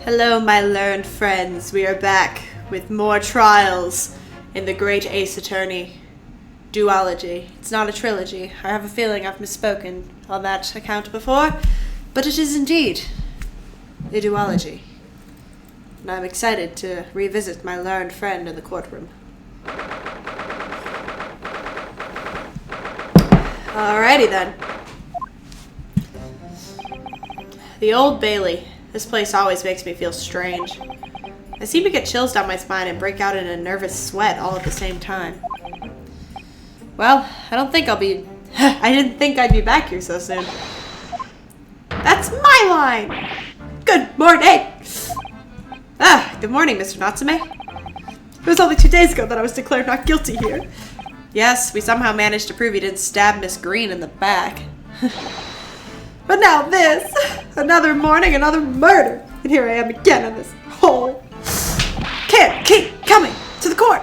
Hello, my learned friends. We are back with more trials in the Great Ace Attorney duology. It's not a trilogy. I have a feeling I've misspoken on that account before, but it is indeed a duology. And I'm excited to revisit my learned friend in the courtroom. Alrighty then. The Old Bailey. This place always makes me feel strange. I seem to get chills down my spine and break out in a nervous sweat all at the same time. Well, I didn't think I'd be back here so soon. That's my line! Good morning! Good morning, Mr. Natsume. It was only 2 days ago that I was declared not guilty here. Yes, we somehow managed to prove you didn't stab Miss Green in the back. But now this! Another morning, another murder! And here I am again in this hole. Can't keep coming to the court!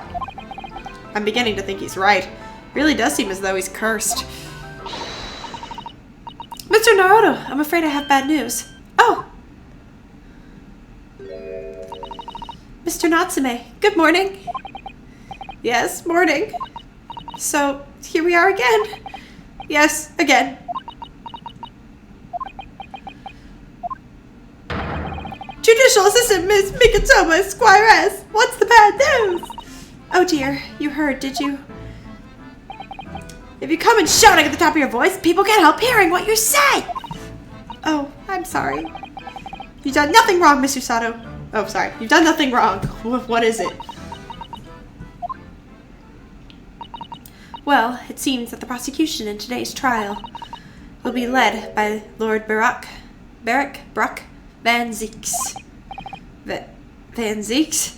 I'm beginning to think he's right. It really does seem as though he's cursed. Mr. Naruto, I'm afraid I have bad news. Oh! Mr. Natsume, good morning. Yes, morning. So, here we are again. Yes, again. Judicial Assistant Miss Mikitoma, Squiress. What's the bad news? Oh dear, you heard, did you? If you come in shouting at the top of your voice, people can't help hearing what you say. Oh, I'm sorry. You've done nothing wrong, Mr. Sato. Oh, sorry. You've done nothing wrong. What is it? Well, it seems that the prosecution in today's trial will be led by Lord Brock Van Zieks. Van Zieks?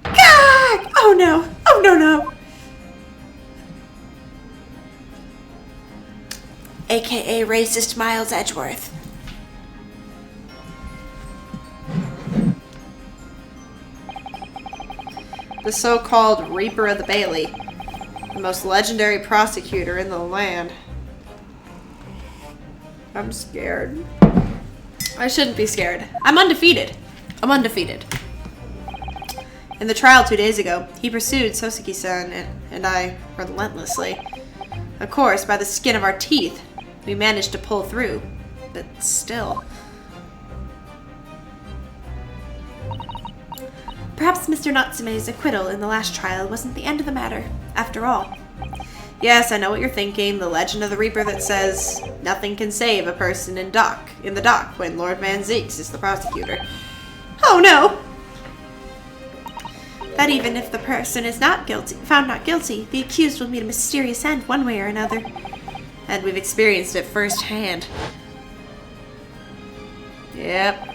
Gah! Oh no! Oh no! AKA Racist Miles Edgeworth. The so-called Reaper of the Bailey. The most legendary prosecutor in the land. I'm scared. I shouldn't be scared. I'm undefeated. In the trial 2 days ago, he pursued Sosuke-san and I relentlessly. Of course, by the skin of our teeth, we managed to pull through, but still. Perhaps Mr. Natsume's acquittal in the last trial wasn't the end of the matter, after all. Yes, I know what you're thinking, the legend of the Reaper that says nothing can save a person in the dock when Lord Van Zieks is the prosecutor. Oh no! That even if the person is found not guilty, the accused will meet a mysterious end one way or another. And we've experienced it firsthand. Yep.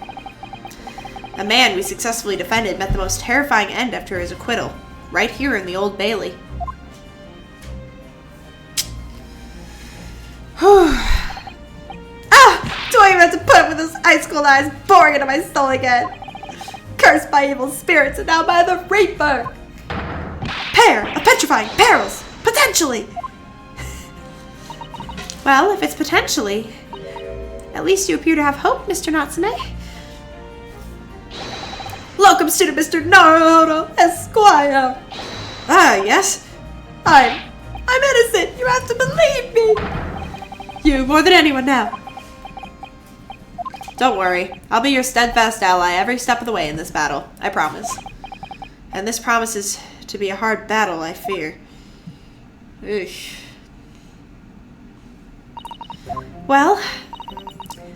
A man we successfully defended met the most terrifying end after his acquittal, right here in the Old Bailey. Do I even have to put up with this ice cold eyes boring into my soul again? Cursed by evil spirits and now by the Reaper! Pair of petrifying perils! Potentially! Well, if it's potentially, at least you appear to have hope, Mr. Natsume. Welcome, student Mr. Naruto, Esquire! Yes? I'm innocent! You have to believe me! You more than anyone now. Don't worry. I'll be your steadfast ally every step of the way in this battle. I promise. And this promises to be a hard battle, I fear. Ugh. Well,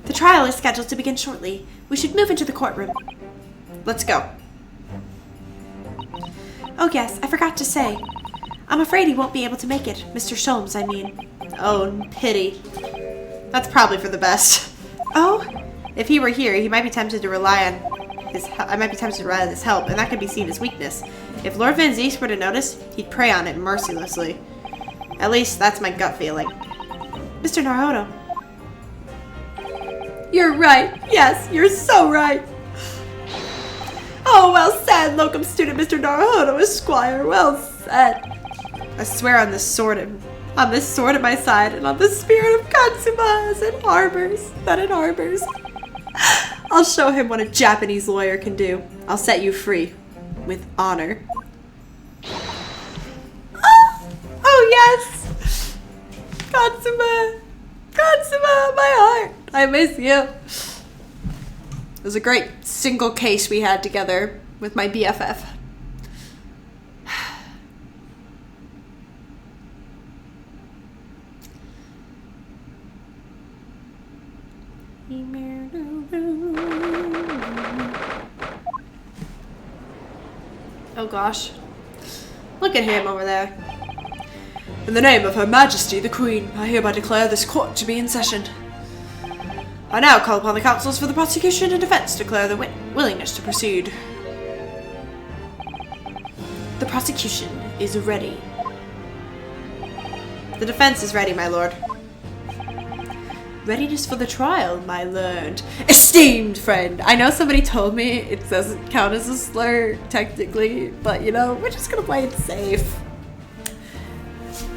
the trial is scheduled to begin shortly. We should move into the courtroom. Let's go. Oh yes, I forgot to say. I'm afraid he won't be able to make it, Mr. Sholmes, I mean. Oh, pity. That's probably for the best. Oh? If he were here, he might be tempted to rely on his help, and that could be seen as weakness. If Lord Van Zieks were to notice, he'd prey on it mercilessly. At least, that's my gut feeling. Mr. Naruto. You're right. Yes, you're so right. Oh, well said, locum student Mr. Naruto, Esquire. Well said. I swear on this sword at my side, and on the spirit of Katsuma that it harbors. I'll show him what a Japanese lawyer can do. I'll set you free. With honor. Oh yes! Katsuma! Katsuma, my heart! I miss you. It was a great single case we had together with my BFF. Oh gosh. Look at him over there. In the name of Her Majesty the Queen, I hereby declare this court to be in session. I now call upon the counsels for the prosecution and defense to declare their willingness to proceed. The prosecution is ready. The defense is ready, my lord. Readiness for the trial, my lord. Esteemed friend! I know somebody told me it doesn't count as a slur, technically, but you know, we're just gonna play it safe.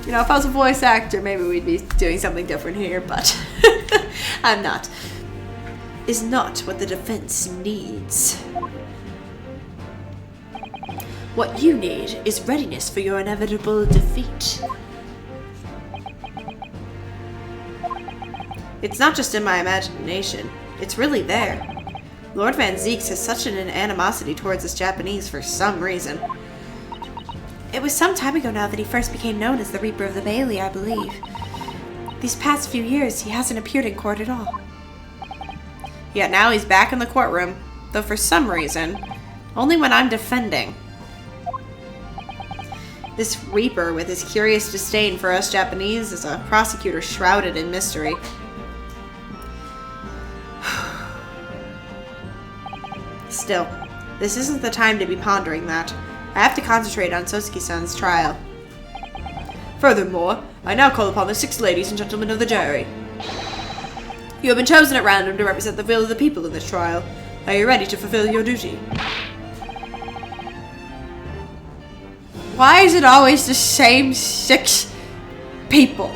You know, if I was a voice actor, maybe we'd be doing something different here, but I'm not. Is not what the defense needs. What you need is readiness for your inevitable defeat. It's not just in my imagination. It's really there. Lord Van Zieks has such an animosity towards us Japanese for some reason. It was some time ago now that he first became known as the Reaper of the Bailey, I believe. These past few years, he hasn't appeared in court at all. Yet now he's back in the courtroom, though for some reason, only when I'm defending. This Reaper, with his curious disdain for us Japanese, is a prosecutor shrouded in mystery. Still, this isn't the time to be pondering that. I have to concentrate on Sosuke-san's trial. Furthermore, I now call upon the 6 ladies and gentlemen of the jury. You have been chosen at random to represent the will of the people in this trial. Are you ready to fulfill your duty? Why is it always the same 6 people?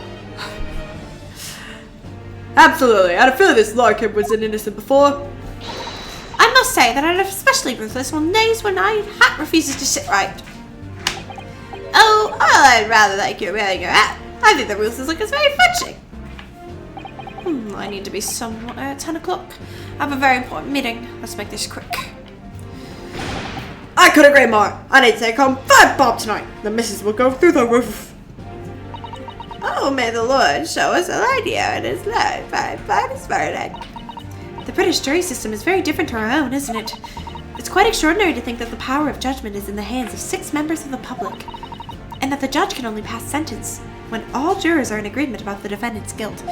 Absolutely. I had a feeling this Larkin was an innocent before. I must say that I'm especially ruthless on days when my hat refuses to sit right. Oh, I'd rather like you're wearing your hat. I think the ruthless look is very fetching. I need to be somewhere at 10 o'clock. I have a very important meeting. Let's make this quick. I could agree more. I need to take home 5 bob tonight. The missus will go through the roof. Oh, may the Lord show us a light here in his life. Finest burden. The British jury system is very different to our own, isn't it? It's quite extraordinary to think that the power of judgment is in the hands of 6 members of the public, and that the judge can only pass sentence when all jurors are in agreement about the defendant's guilt.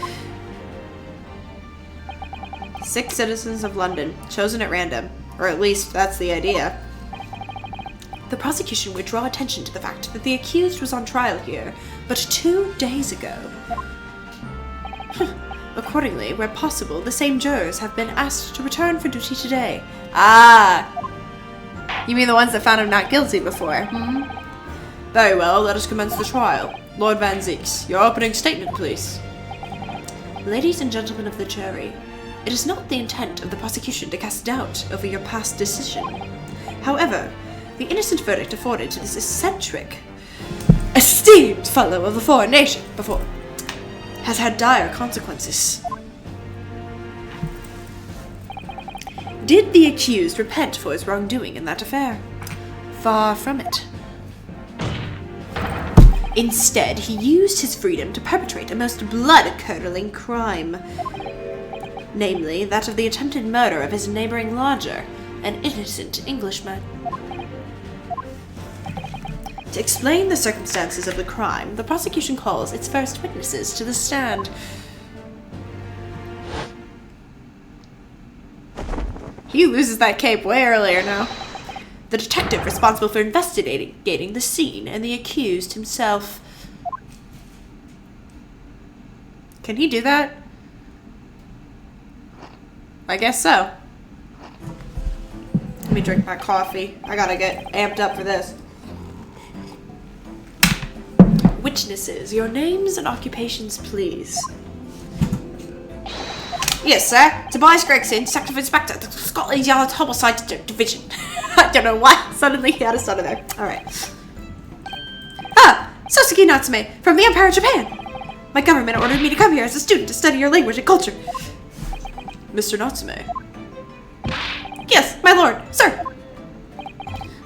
6 citizens of London, chosen at random, or at least that's the idea. The prosecution would draw attention to the fact that the accused was on trial here but 2 days ago. Accordingly, where possible, the same jurors have been asked to return for duty today. Ah! You mean the ones that found him not guilty before? Very well, let us commence the trial. Lord Van Zieks, your opening statement, please. Ladies and gentlemen of the jury, it is not the intent of the prosecution to cast doubt over your past decision. However, the innocent verdict afforded to this esteemed fellow of a foreign nation before has had dire consequences. Did the accused repent for his wrongdoing in that affair? Far from it. Instead, he used his freedom to perpetrate a most blood-curdling crime. Namely, that of the attempted murder of his neighboring lodger, an innocent Englishman. To explain the circumstances of the crime, the prosecution calls its first witnesses to the stand. He loses that cape way earlier now. The detective responsible for investigating the scene and the accused himself. Can he do that? I guess so. Let me drink my coffee. I gotta get amped up for this. Witnesses, your names and occupations, please. Yes, sir. Tobias Gregson, Detective Inspector at the Scotland Yard Homicide Division. I don't know why. Suddenly he had a son in there. Alright. Ah! Sosuke Natsume, from the Empire of Japan. My government ordered me to come here as a student to study your language and culture. Mr. Natsume. Yes, my lord. Sir.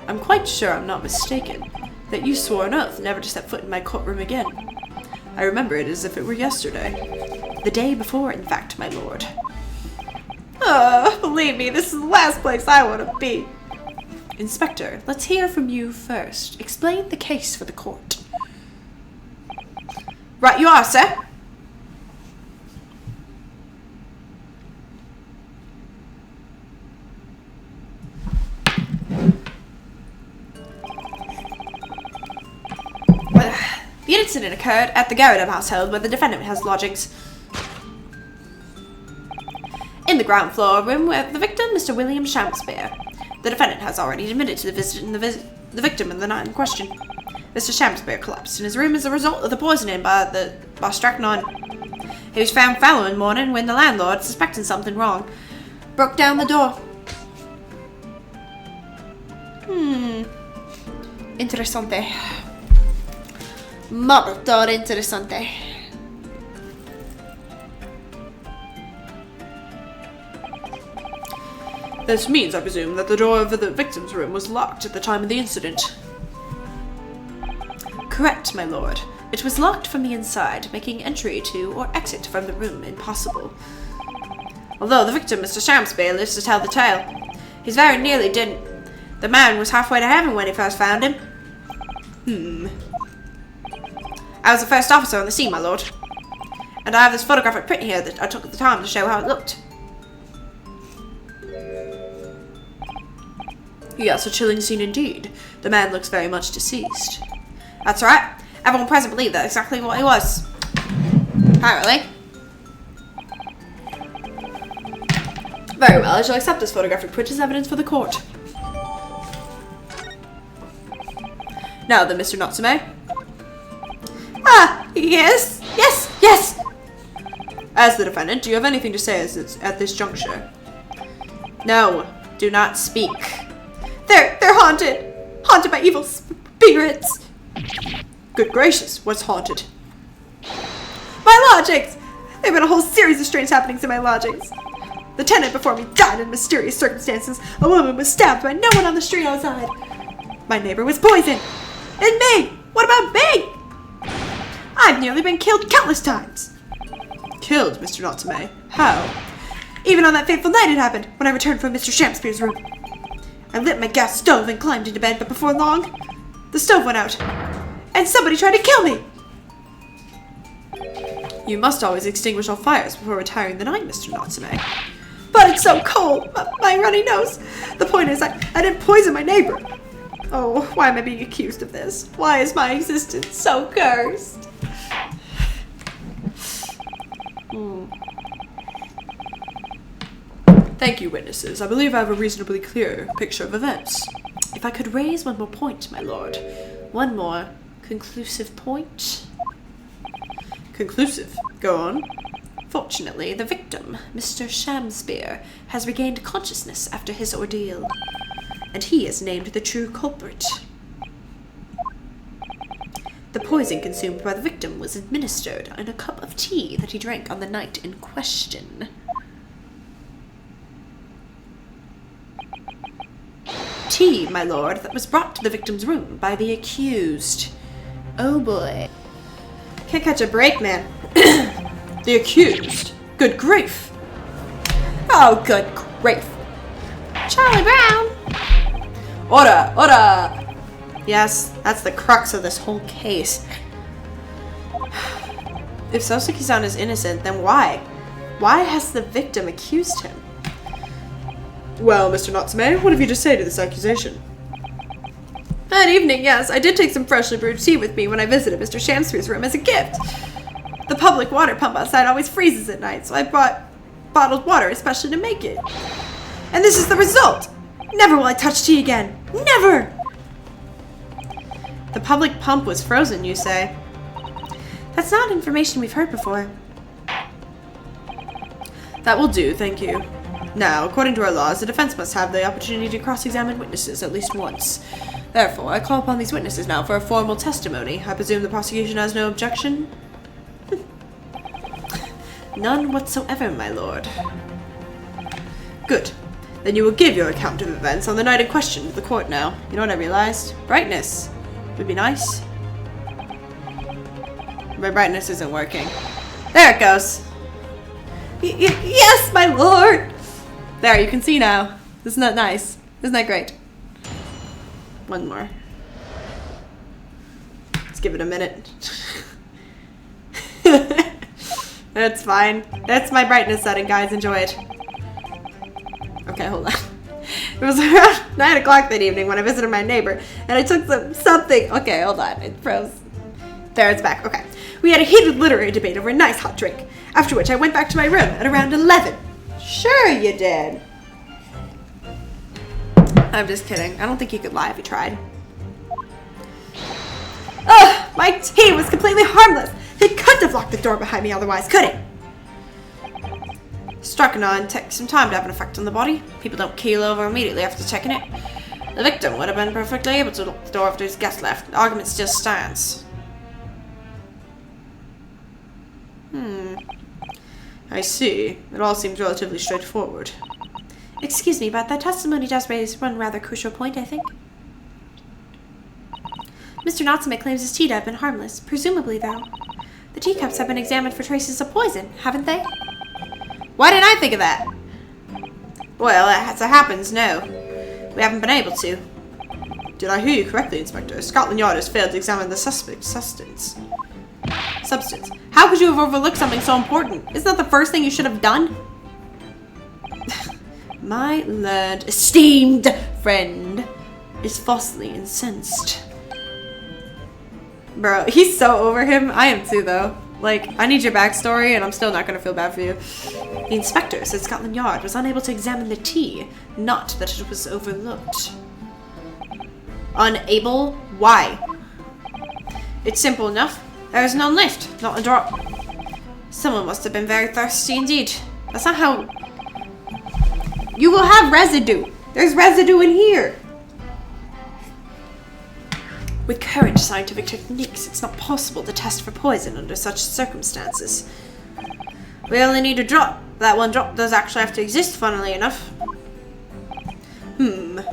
I'm quite sure I'm not mistaken that you swore an oath never to step foot in my courtroom again. I remember it as if it were yesterday. The day before, in fact, my lord. Believe me, this is the last place I want to be. Inspector, let's hear from you first. Explain the case for the court. Right you are, sir. The incident occurred at the Garrett household where the defendant has lodgings. In the ground floor room with the victim, Mr. William Shamspeare. The defendant has already admitted to visiting the victim in the night in question. Mr. Shamspeare collapsed in his room as a result of the poisoning by strychnine. He was found following morning when the landlord, suspecting something wrong, broke down the door. Interessante. Molto interessante. This means, I presume, that the door of the victim's room was locked at the time of the incident. Correct, my lord. It was locked from the inside, making entry to or exit from the room impossible. Although the victim, Mr. Shamspeare, lives to tell the tale, he's very nearly didn't. The man was halfway to heaven when he first found him. I was the first officer on the scene, my lord. And I have this photographic print here that I took at the time to show how it looked. Yes, a chilling scene indeed. The man looks very much deceased. That's right. Everyone present believed that's exactly what he was. Apparently. Very well, I shall accept this photographic print as evidence for the court. Now then, Mr. Natsume. Yes! As the defendant, do you have anything to say at this juncture? No, do not speak. They're haunted! Haunted by evil spirits! Good gracious, what's haunted? My lodgings! There have been a whole series of strange happenings in my lodgings. The tenant before me died in mysterious circumstances. A woman was stabbed by no one on the street outside. My neighbor was poisoned. And me! What about me? I've nearly been killed countless times. Killed, Mr. Natsume? How? Even on that fateful night it happened, when I returned from Mr. Shamspeare's room. I lit my gas stove and climbed into bed, but before long, the stove went out, and somebody tried to kill me. You must always extinguish all fires before retiring the night, Mr. Natsume. But it's so cold, my runny nose. The point is, I didn't poison my neighbor. Oh, why am I being accused of this? Why is my existence so cursed? Thank you, witnesses. I believe I have a reasonably clear picture of events. If I could raise one more point, my lord. One more conclusive point. Conclusive? Go on. Fortunately, the victim, Mr. Shamspeare, has regained consciousness after his ordeal. And he is named the true culprit. The poison consumed by the victim was administered in a cup of tea that he drank on the night in question. Tea, my lord, that was brought to the victim's room by the accused. Oh boy. Can't catch a break, man. The accused? Good grief. Oh, good grief. Charlie Brown! Order! Yes, that's the crux of this whole case. If Sosuke-san is innocent, then why? Why has the victim accused him? Well, Mr. Natsume, what have you to say to this accusation? That evening, yes, I did take some freshly brewed tea with me when I visited Mr. Shamspeare's room as a gift. The public water pump outside always freezes at night, so I brought bottled water especially to make it. And this is the result! Never will I touch tea again! Never! The public pump was frozen, you say? That's not information we've heard before. That will do, thank you. Now, according to our laws, the defense must have the opportunity to cross-examine witnesses at least once. Therefore, I call upon these witnesses now for a formal testimony. I presume the prosecution has no objection? None whatsoever, my lord. Good. Then you will give your account of events on the night in question to the court now. You know what I realized? Brightness. Would be nice. My brightness isn't working. There it goes. Yes, my lord! There, you can see now. Isn't that nice? Isn't that great? One more. Let's give it a minute. That's fine. That's my brightness setting, guys. Enjoy it. Okay, hold on. It was around 9 o'clock that evening when I visited my neighbor, and I took something. Okay, hold on. It froze. There, it's back. Okay. We had a heated literary debate over a nice hot drink, after which I went back to my room at around 11. Sure you did. I'm just kidding. I don't think you could lie if you tried. Ugh! My tea was completely harmless. They couldn't have locked the door behind me otherwise, could it? Strychnine takes some time to have an effect on the body. People don't keel over immediately after checking it. The victim would have been perfectly able to lock the door after his guest left. The argument still stands. I see. It all seems relatively straightforward. Excuse me, but that testimony does raise one rather crucial point, I think. Mr. Natsume claims his tea to have been harmless. Presumably, though. The teacups have been examined for traces of poison, haven't they? Why didn't I think of that? Well, as it happens, no. We haven't been able to. Did I hear you correctly, Inspector? Scotland Yard has failed to examine the suspect's substance. How could you have overlooked something so important? Isn't that the first thing you should have done? My learned, esteemed friend is falsely incensed. Bro, he's so over him. I am too, though. Like, I need your backstory, and I'm still not going to feel bad for you. The inspector said Scotland Yard was unable to examine the tea, not that it was overlooked. Unable? Why? It's simple enough. There is none left, not a drop. Someone must have been very thirsty indeed. That's not how... You will have residue. There's residue in here. With current scientific techniques, it's not possible to test for poison under such circumstances. We only need a drop. That one drop does actually have to exist, funnily enough. The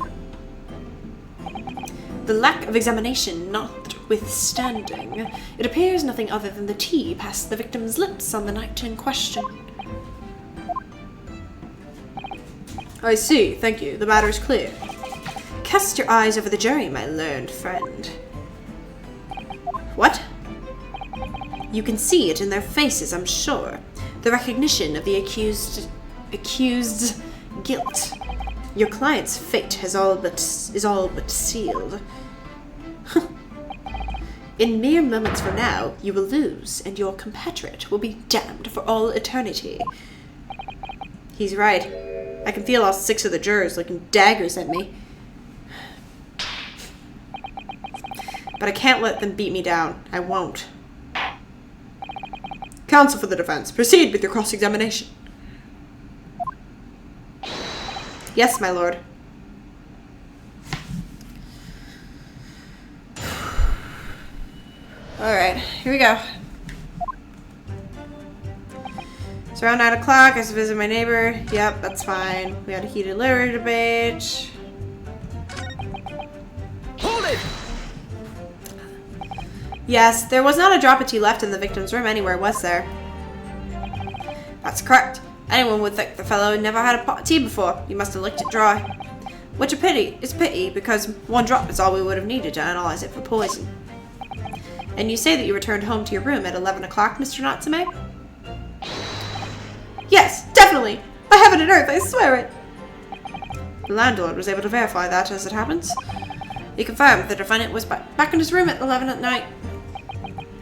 lack of examination notwithstanding, it appears nothing other than the tea passed the victim's lips on the night in question. I see, thank you. The matter is clear. Cast your eyes over the jury, my learned friend. What? You can see it in their faces, I'm sure. The recognition of the accused's guilt. Your client's fate is all but sealed. In mere moments from now, you will lose, and your compatriot will be damned for all eternity. He's right. I can feel all 6 of the jurors looking daggers at me. But I can't let them beat me down. I won't. Counsel for the defense, proceed with your cross-examination. Yes, my lord. Alright, here we go. It's around 9 o'clock. I was to visit my neighbor. Yep, that's fine. We had a heated literary debate. Hold it! Yes, there was not a drop of tea left in the victim's room anywhere, was there? That's correct. Anyone would think the fellow had never had a pot of tea before. He must have licked it dry. Which a pity. It's a pity, because 1 drop is all we would have needed to analyze it for poison. And you say that you returned home to your room at 11 o'clock, Mr. Natsume? Yes, definitely! By heaven and earth, I swear it! The landlord was able to verify that, as it happens. He confirmed the defendant was back in his room at 11 at night.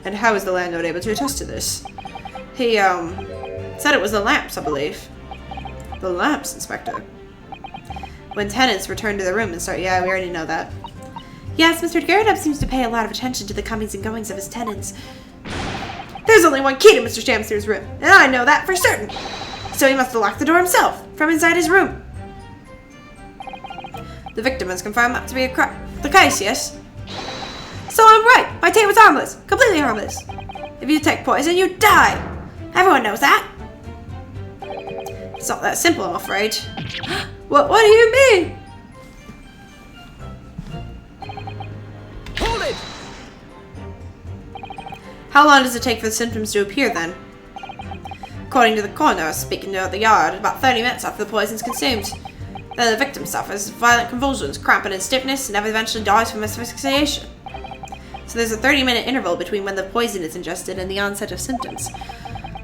And how was the landlord able to attest to this? He, said it was the lamps, I believe. The lamps, Inspector. When tenants return to the room and start... Yeah, we already know that. Yes, Mr. Garrett seems to pay a lot of attention to the comings and goings of his tenants. There's only one key to Mr. Shamster's room, and I know that for certain. So he must have locked the door himself, from inside his room. The victim has confirmed that to be the case, yes? So I'm right. My tea was harmless. Completely harmless. If you take poison, you die. Everyone knows that. It's not that simple, I'm afraid. What do you mean? Hold it! How long does it take for the symptoms to appear then? According to the coroner speaking to the yard, about 30 minutes after the poison is consumed. Then the victim suffers violent convulsions, cramping and stiffness, and eventually dies from asphyxiation. So there's a 30-minute interval between when the poison is ingested and the onset of symptoms.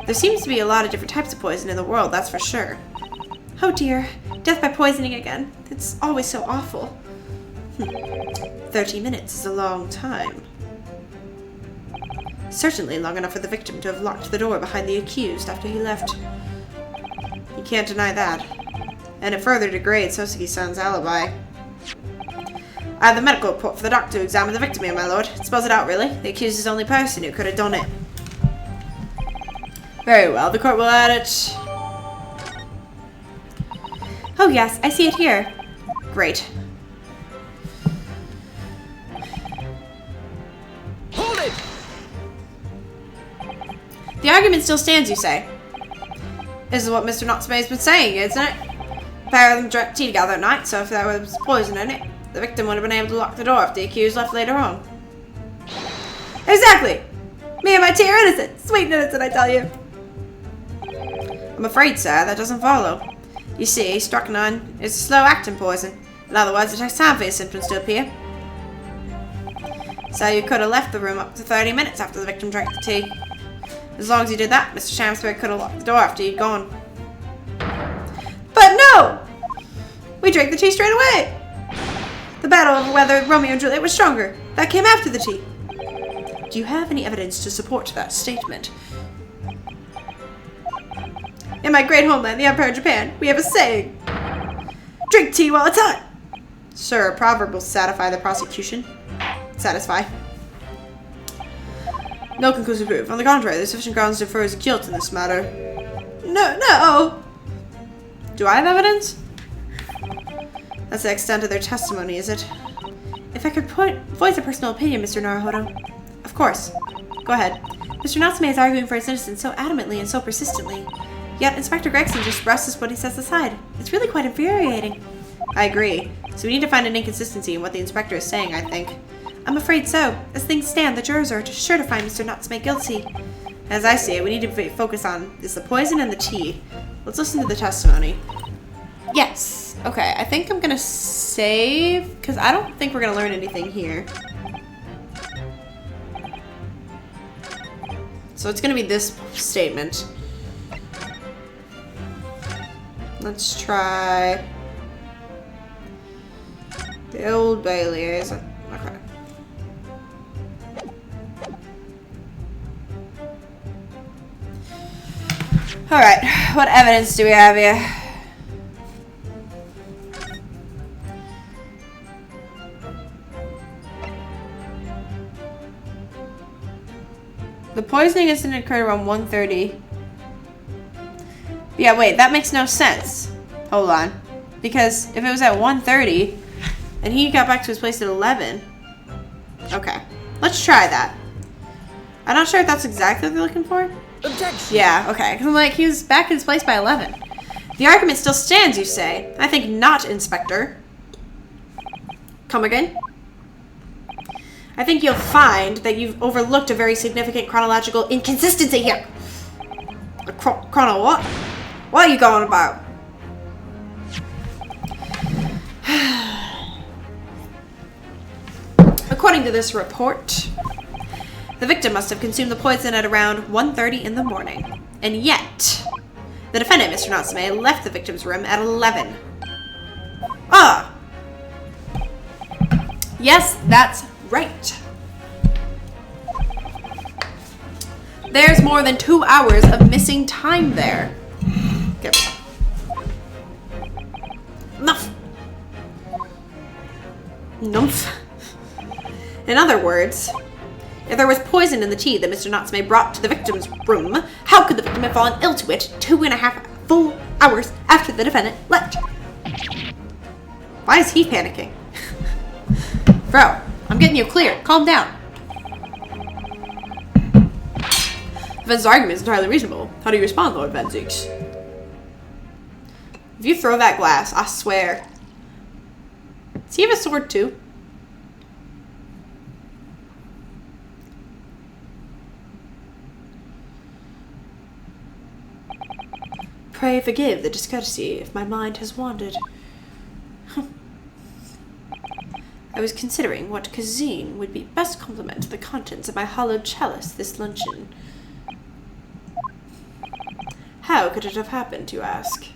There seems to be a lot of different types of poison in the world, that's for sure. Oh dear, death by poisoning again. It's always so awful. 30 minutes is a long time. Certainly long enough for the victim to have locked the door behind the accused after he left. You can't deny that. And it further degrades Hosuki-san's alibi. I have the medical report for the doctor who examined the victim here, my lord. It spells it out, really. The accused is the only person who could have done it. Very well, the court will add it. Oh yes, I see it here. Great. Hold it! The argument still stands, you say? This is what Mr. Natsume has been saying, isn't it? The pair of them drank tea together at night, so if there was poison in it, the victim would have been able to lock the door if the accused left later on. Exactly! Me and my tea are innocent! Sweet innocent, I tell you! I'm afraid, sir, that doesn't follow. You see, strychnine is a slow-acting poison. In other words, it takes time for your symptoms to appear. So you could have left the room up to 30 minutes after the victim drank the tea. As long as you did that, Mr. Shamsbury could have locked the door after you'd gone. But no! We drank the tea straight away! The battle over whether Romeo and Juliet was stronger. That came after the tea. Do you have any evidence to support that statement? In my great homeland, the Empire of Japan, we have a saying. Drink tea while it's hot. Sir, a proverb will satisfy the prosecution. Satisfy. No conclusive proof. On the contrary, there's sufficient grounds to infer his guilt in this matter. No! Do I have evidence? That's the extent of their testimony, is it? If I could voice a personal opinion, Mr. Naruhodo. Of course. Go ahead. Mr. Natsume is arguing for his innocence so adamantly and so persistently. Yet Inspector Gregson just brushes what he says aside. It's really quite infuriating. I agree. So we need to find an inconsistency in what the inspector is saying, I think. I'm afraid so. As things stand, the jurors are sure to find Mr. Natsume guilty. As I see it, we need to focus on is the poison and the tea. Let's listen to the testimony. Yes. Okay, I think I'm gonna save, because I don't think we're gonna learn anything here. So it's gonna be this statement. Let's try the Old Bailey. Is it? Okay. Alright, what evidence do we have here? The poisoning incident occurred around 1:30. Yeah, wait, that makes no sense. Hold on. Because if it was at 1:30 and he got back to his place at 11. Okay. Let's try that. I'm not sure if that's exactly what they're looking for. Objection! Yeah, okay. Because I'm like, he was back in his place by 11. The argument still stands, you say. I think not, Inspector. Come again? I think you'll find that you've overlooked a very significant chronological inconsistency here. A chrono what? What are you going about? According to this report, the victim must have consumed the poison at around 1:30 in the morning. And yet, the defendant, Mr. Natsume, left the victim's room at 11. Ah! Yes, that's right. There's more than 2 hours of missing time there. Okay. Enough. Numph. In other words, if there was poison in the tea that Mr. Natsume brought to the victim's room, how could the victim have fallen ill to it 2.5 full hours after the defendant left. Why is he panicking? Bro, I'm getting you clear. Calm down. Ven's argument is entirely reasonable. How do you respond, Lord Van Zieks? If you throw that glass, I swear. Does he have a sword too? Pray forgive the discourtesy if my mind has wandered. I was considering what cuisine would be best complement to the contents of my hollowed chalice this luncheon. How could it have happened, you ask?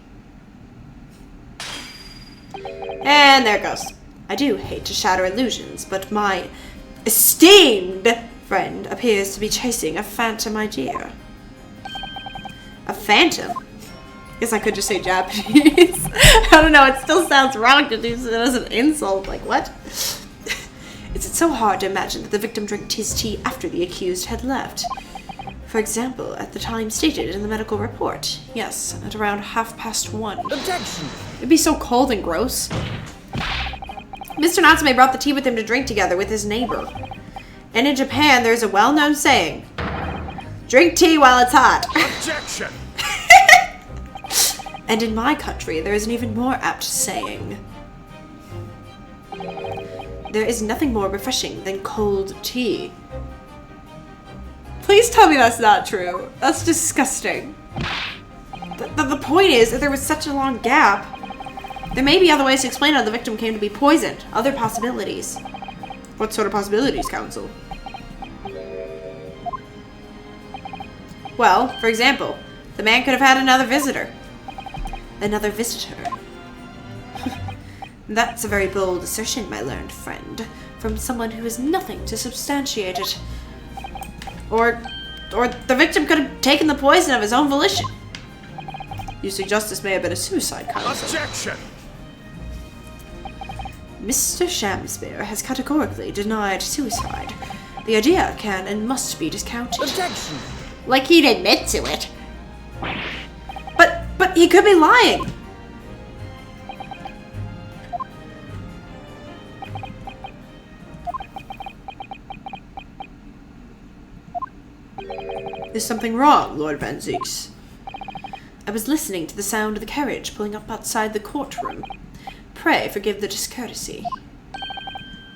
And there it goes. I do hate to shatter illusions, but my esteemed friend appears to be chasing a phantom idea. A phantom? Guess I could just say Japanese. I don't know, it still sounds wrong to do it as an insult. Like, what? Is it so hard to imagine that the victim drank his tea after the accused had left? For example, at the time stated in the medical report. Yes, at around 1:30. Objection! It'd be so cold and gross. Mr. Natsume brought the tea with him to drink together with his neighbor. And in Japan, there's a well-known saying, drink tea while it's hot. Objection! And in my country, there is an even more apt saying. There is nothing more refreshing than cold tea. Please tell me that's not true. That's disgusting. The point is that there was such a long gap. There may be other ways to explain how the victim came to be poisoned. Other possibilities. What sort of possibilities, counsel? Well, for example, the man could have had another visitor. Another visitor. That's a very bold assertion, my learned friend, from someone who has nothing to substantiate it. Or the victim could have taken the poison of his own volition. You suggest this may have been a suicide, counsel. Objection! Mr. Shamspeare has categorically denied suicide. The idea can and must be discounted. Objection! Like he'd admit to it. But he could be lying. Is something wrong, Lord Van Zieks? I was listening to the sound of the carriage pulling up outside the courtroom. Pray forgive the discourtesy.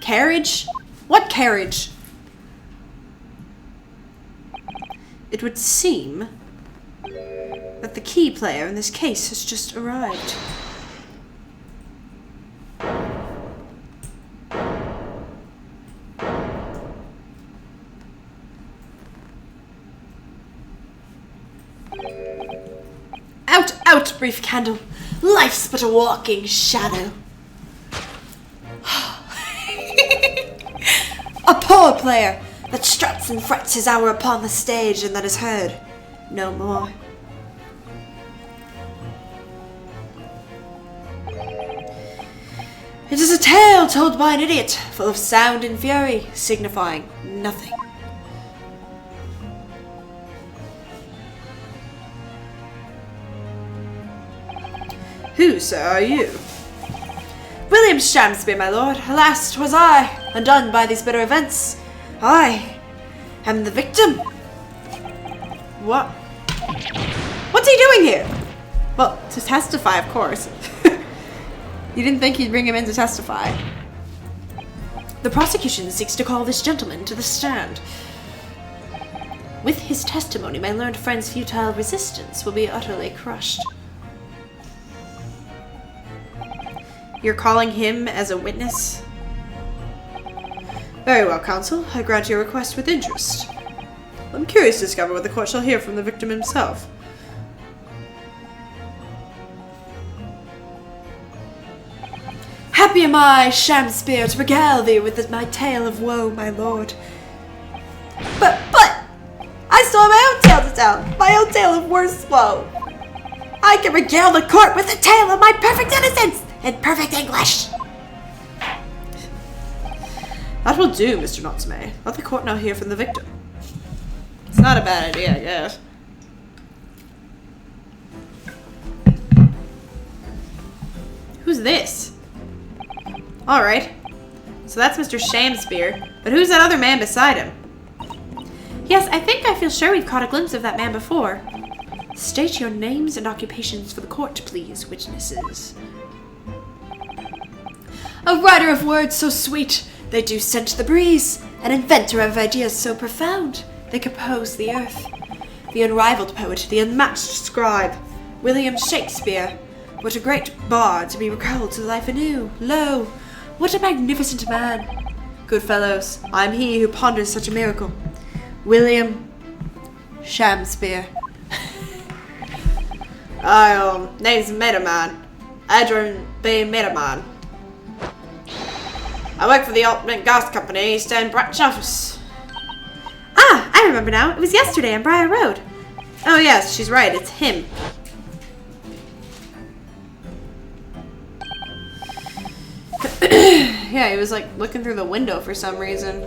Carriage? What carriage? It would seem that the key player in this case has just arrived. Out, out, brief candle. Life's but a walking shadow. A poor player that struts and frets his hour upon the stage and that is heard no more. It is a tale told by an idiot, full of sound and fury, signifying nothing. Who, sir, are you? William Shamspeare, my lord. Alas, 'twas I, undone by these bitter events. I am the victim. What? What's he doing here? Well, to testify, of course. You didn't think he'd bring him in to testify. The prosecution seeks to call this gentleman to the stand. With his testimony, my learned friend's futile resistance will be utterly crushed. You're calling him as a witness? Very well, counsel. I grant your request with interest. I'm curious to discover what the court shall hear from the victim himself. Happy am I, Shamspeare, to regale thee with my tale of woe, my lord. But, I still have my own tale to tell. My own tale of worse woe. I can regale the court with the tale of my perfect innocence in perfect English. That will do, Mr. Natsume. Let the court now hear from the victim. It's not a bad idea, I guess. Who's this? Alright. So that's Mr. Shamspeare. But who's that other man beside him? Yes, I feel sure we've caught a glimpse of that man before. State your names and occupations for the court, please, witnesses. A writer of words so sweet, they do scent the breeze. An inventor of ideas so profound, they compose the earth. The unrivaled poet, the unmatched scribe, William Shakespeare. What a great bard to be recalled to life anew. Lo, what a magnificent man. Good fellows, I am he who ponders such a miracle. William Shamspeare. Name's Meadowman. Adrian B. Meadowman. I work for the Ultimate Gas Company, East End branch office. Ah, I remember now. It was yesterday on Briar Road. Oh yes, she's right. It's him. Yeah, he was like looking through the window for some reason.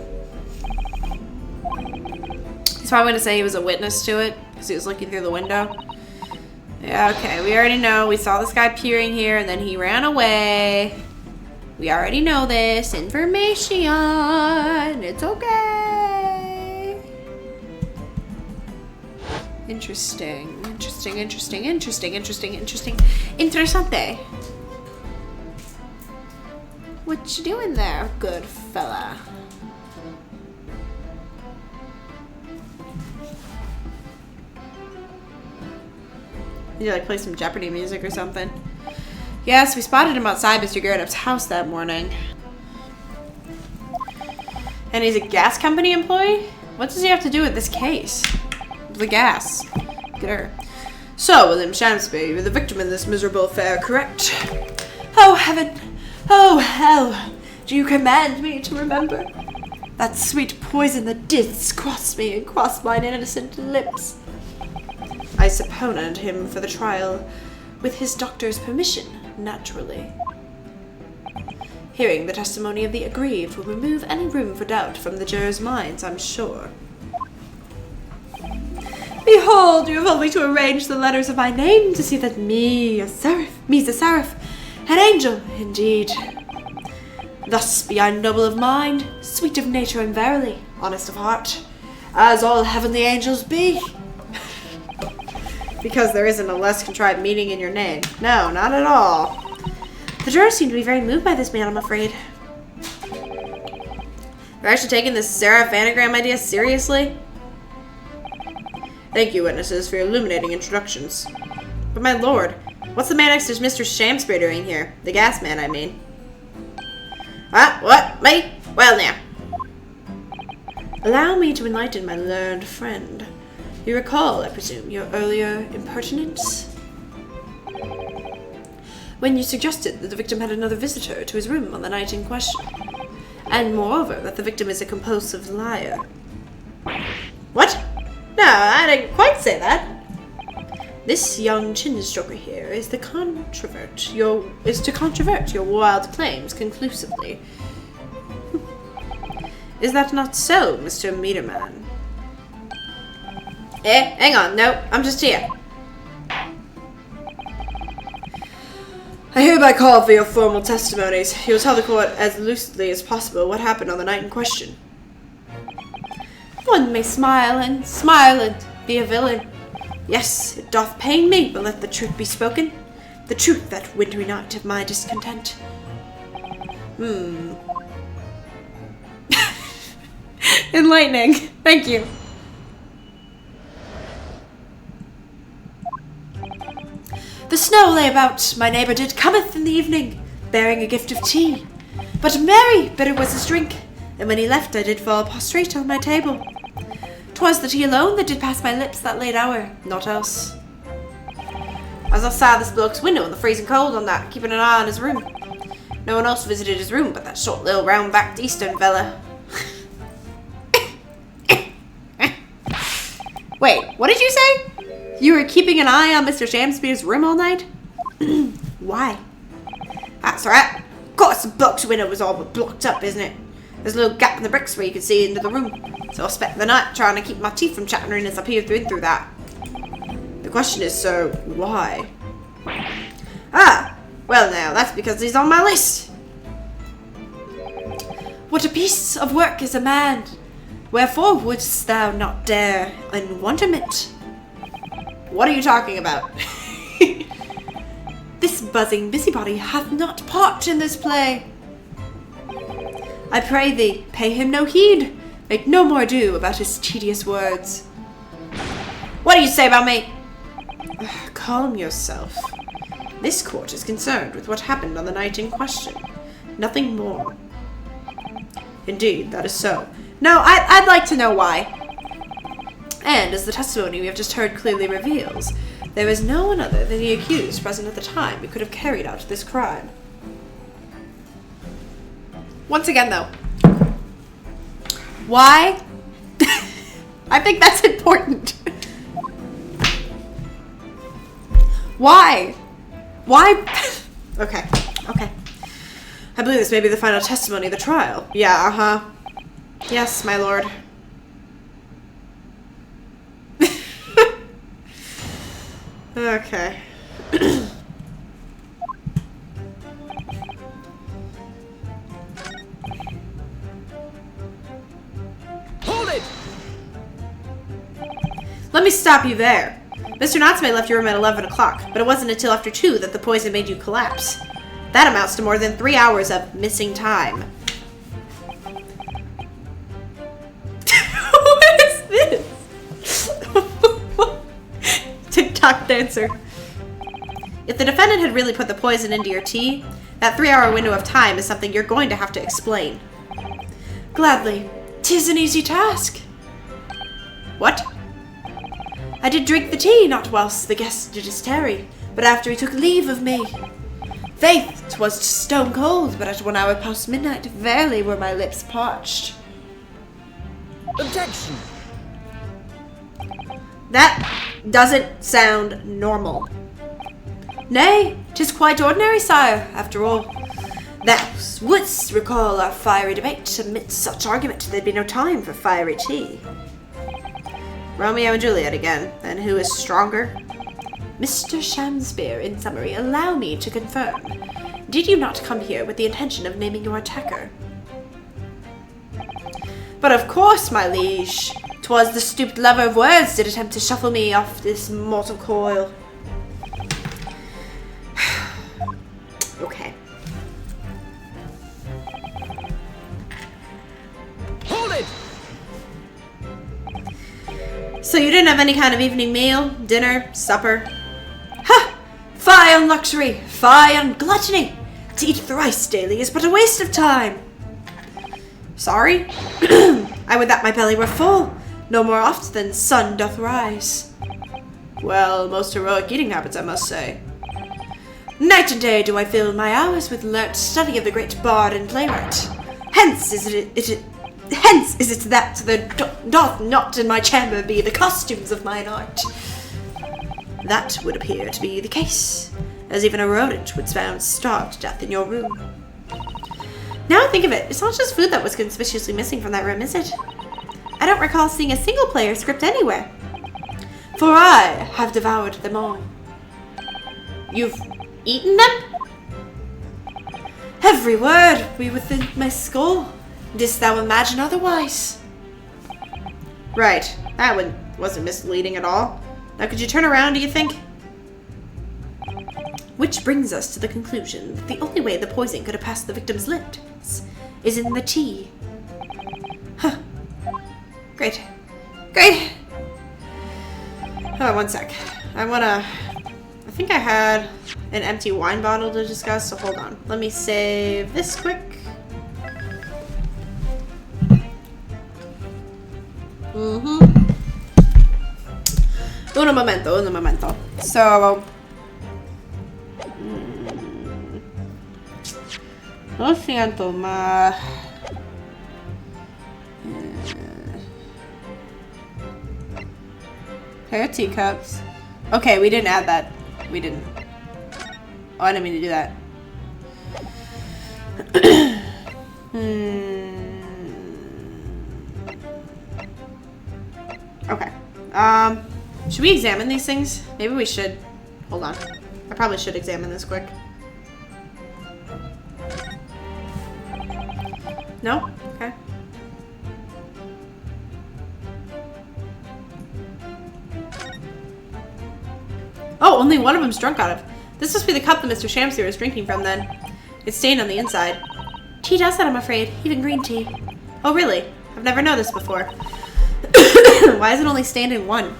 He's probably gonna say he was a witness to it because he was looking through the window. Yeah, okay, we already know. We saw this guy peering here and then he ran away. We already know this information. It's okay. Interesting. Interessante. What you doing there, good fella? You like play some Jeopardy music or something? Yes, we spotted him outside Mr. Garrett's house that morning. And he's a gas company employee? What does he have to do with this case? The gas. Grr. So, William Shamspeare, you're the victim in this miserable affair, correct? Oh, heaven! Oh, hell! Do you command me to remember? That sweet poison that did cross me and cross mine innocent lips. I subpoenaed him for the trial with his doctor's permission, naturally. Hearing the testimony of the aggrieved will remove any room for doubt from the jurors' minds, I'm sure. Behold, you have only to arrange the letters of my name to see that me's a seraph, an angel, indeed. Thus be I noble of mind, sweet of nature, and verily honest of heart, as all heavenly angels be. Because there isn't a less contrived meaning in your name. No, not at all. The jurors seem to be very moved by this man, I'm afraid. They're actually taking this seraph anagram idea seriously? Thank you, witnesses, for your illuminating introductions. But my lord, what's the man next to Mr. Shamspeare doing here? The gas man, I mean. What? Me? Well, now. Allow me to enlighten my learned friend. You recall, I presume, your earlier impertinence? When you suggested that the victim had another visitor to his room on the night in question. And moreover, that the victim is a compulsive liar. What? No, I didn't quite say that. This young chin-stroker here is to controvert your wild claims conclusively. Is that not so, Mr. Meterman? Hang on, no, I'm just here. I hereby call for your formal testimonies. You'll tell the court as lucidly as possible what happened on the night in question. One may smile and be a villain. Yes, it doth pain me, but let the truth be spoken. The truth, that wintry night of my discontent. Enlightening. Thank you. The snow lay about, my neighbour did cometh in the evening, bearing a gift of tea. But merry, bitter was his drink, and when he left I did fall prostrate on my table. 'Twas the tea alone that did pass my lips that late hour, not else. I was outside this bloke's window in the freezing cold on that, keeping an eye on his room. No one else visited his room but that short little round-backed eastern fella. Wait, what did you say? You were keeping an eye on Mr. Shamspeare's room all night? Why? That's right. Of course the bloke's window was all but blocked up, isn't it? There's a little gap in the bricks where you can see into the room. So I spent the night trying to keep my teeth from chattering as I peered through that. The question is, so, why? Well now, that's because he's on my list. What a piece of work is a man! Wherefore wouldst thou not dare in wonderment? What are you talking about? This buzzing busybody hath not part in this play. I pray thee, pay him no heed. Make no more ado about his tedious words. What do you say about me? Calm yourself. This court is concerned with what happened on the night in question. Nothing more. Indeed, that is so. No, I'd like to know why. And, as the testimony we have just heard clearly reveals, there is no one other than the accused present at the time who could have carried out this crime. Once again, though, why? I think that's important. Why? Why? Okay. I believe this may be the final testimony of the trial. Yeah, uh-huh. Yes, my lord. Okay. Hold it! Let me stop you there. Mr. Natsume left your room at 11 o'clock, but it wasn't until after 2 that the poison made you collapse. That amounts to more than 3 hours of missing time. What is this? TikTok dancer. If the defendant had really put the poison into your tea, that 3-hour window of time is something you're going to have to explain. Gladly. 'Tis an easy task. What? I did drink the tea, not whilst the guest did his tarry, but after he took leave of me. Faith, 'twas stone cold, but at 1 hour past midnight, verily were my lips parched. Objection! That doesn't sound normal. Nay, 'tis quite ordinary, sire, after all. Thou wouldst recall our fiery debate. Amidst such argument, there'd be no time for fiery tea. Romeo and Juliet again. And who is stronger? Mr. Shamspeare, in summary, allow me to confirm. Did you not come here with the intention of naming your attacker? But of course, my liege. 'Twas the stooped lover of words did attempt to shuffle me off this mortal coil. Okay. Hold it! So you didn't have any kind of evening meal, dinner, supper? Ha! Fie on luxury! Fie on gluttony! To eat thrice daily is but a waste of time. Sorry? I would that my belly were full, no more oft than sun doth rise. Well, most heroic eating habits, I must say. Night and day do I fill my hours with learnt study of the great bard and playwright. Hence is it that there doth not in my chamber be the costumes of mine art. That would appear to be the case, as even a rodent would found starved to death in your room. Now I think of it, it's not just food that was conspicuously missing from that room, is it? I don't recall seeing a single player script anywhere. For I have devoured them all. You've eaten them? Every word be within my skull. Didst thou imagine otherwise? Right, that one wasn't misleading at all. Now could you turn around, do you think? Which brings us to the conclusion that the only way the poison could have passed the victim's lips is in the tea. Huh. Great. Great! Oh, one sec. I think I had an empty wine bottle to discuss, so hold on. Let me save this quick. Uno momento. So, lo siento, ma... Pair of teacups. Okay, we didn't add that. We didn't. Oh, I didn't mean to do that. Okay. Should we examine these things? Maybe we should. Hold on. I probably should examine this quick. No? Okay. Oh, only one of them's drunk out of. This must be the cup that Mr. Shamsir was drinking from then. It's stained on the inside. Tea does that, I'm afraid. Even green tea. Oh, really? I've never noticed before. Why is it only stained in one?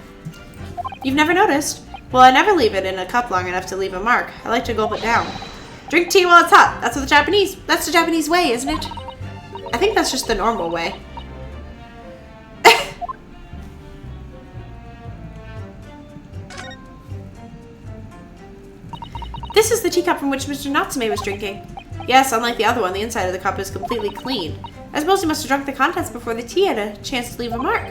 You've never noticed? Well, I never leave it in a cup long enough to leave a mark. I like to gulp it down. Drink tea while it's hot. That's the Japanese way, isn't it? I think that's just the normal way. This is the teacup from which Mr. Natsume was drinking. Yes, unlike the other one, the inside of the cup is completely clean. I suppose he must have drunk the contents before the tea had a chance to leave a mark.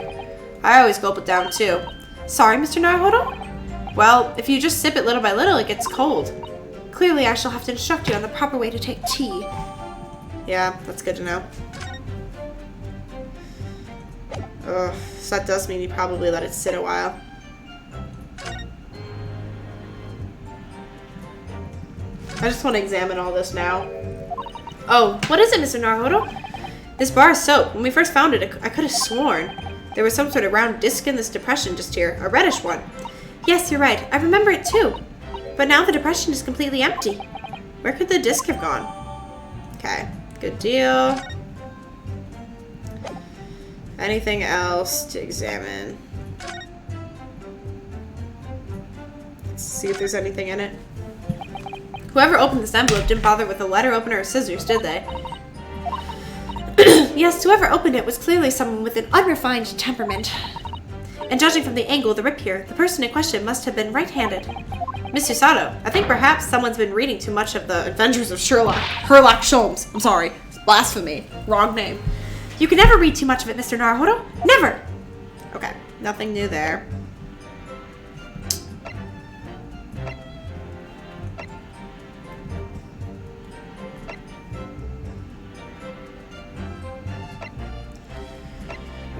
I always gulp it down, too. Sorry, Mr. Naruhodo? Well, if you just sip it little by little, it gets cold. Clearly, I shall have to instruct you on the proper way to take tea. Yeah, that's good to know. Ugh, so that does mean you probably let it sit a while. I just want to examine all this now. Oh, what is it, Mr. Naruhodo? This bar of soap. When we first found it, I could have sworn there was some sort of round disc in this depression just here. A reddish one. Yes, you're right. I remember it too. But now the depression is completely empty. Where could the disc have gone? Okay, good deal. Anything else to examine? Let's see if there's anything in it. Whoever opened this envelope didn't bother with a letter opener or scissors, did they? Yes, whoever opened it was clearly someone with an unrefined temperament. And judging from the angle of the rip here, the person in question must have been right-handed. Mr. Sato, I think perhaps someone's been reading too much of the Adventures of Sherlock Holmes. I'm sorry. It's blasphemy. Wrong name. You can never read too much of it, Mr. Naruhodo. Never! Okay, nothing new there.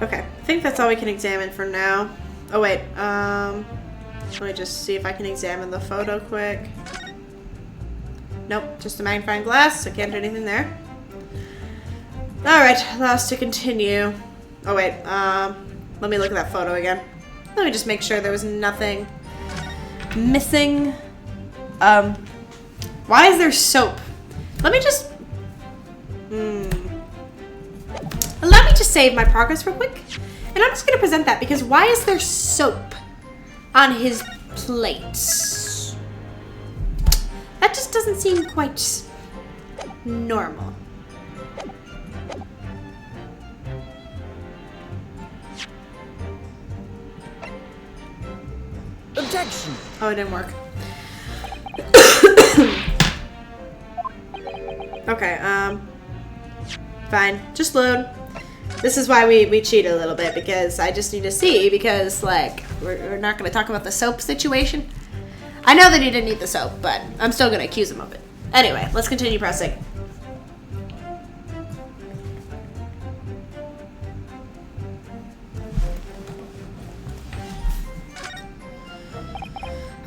Okay, I think that's all we can examine for now. Oh wait, let me just see if I can examine the photo quick. Nope, just a magnifying glass, so can't do anything there. Alright, allow us to continue. Oh wait, let me look at that photo again. Let me just make sure there was nothing missing. Why is there soap? Let me just... Allow me to save my progress real quick. And I'm just going to present that because why is there soap on his plate? That just doesn't seem quite normal. Objection! Oh, it didn't work. Okay, fine. Just load. This is why we cheat a little bit, because I just need to see, because, like, we're not going to talk about the soap situation. I know that he didn't eat the soap, but I'm still going to accuse him of it. Anyway, let's continue pressing.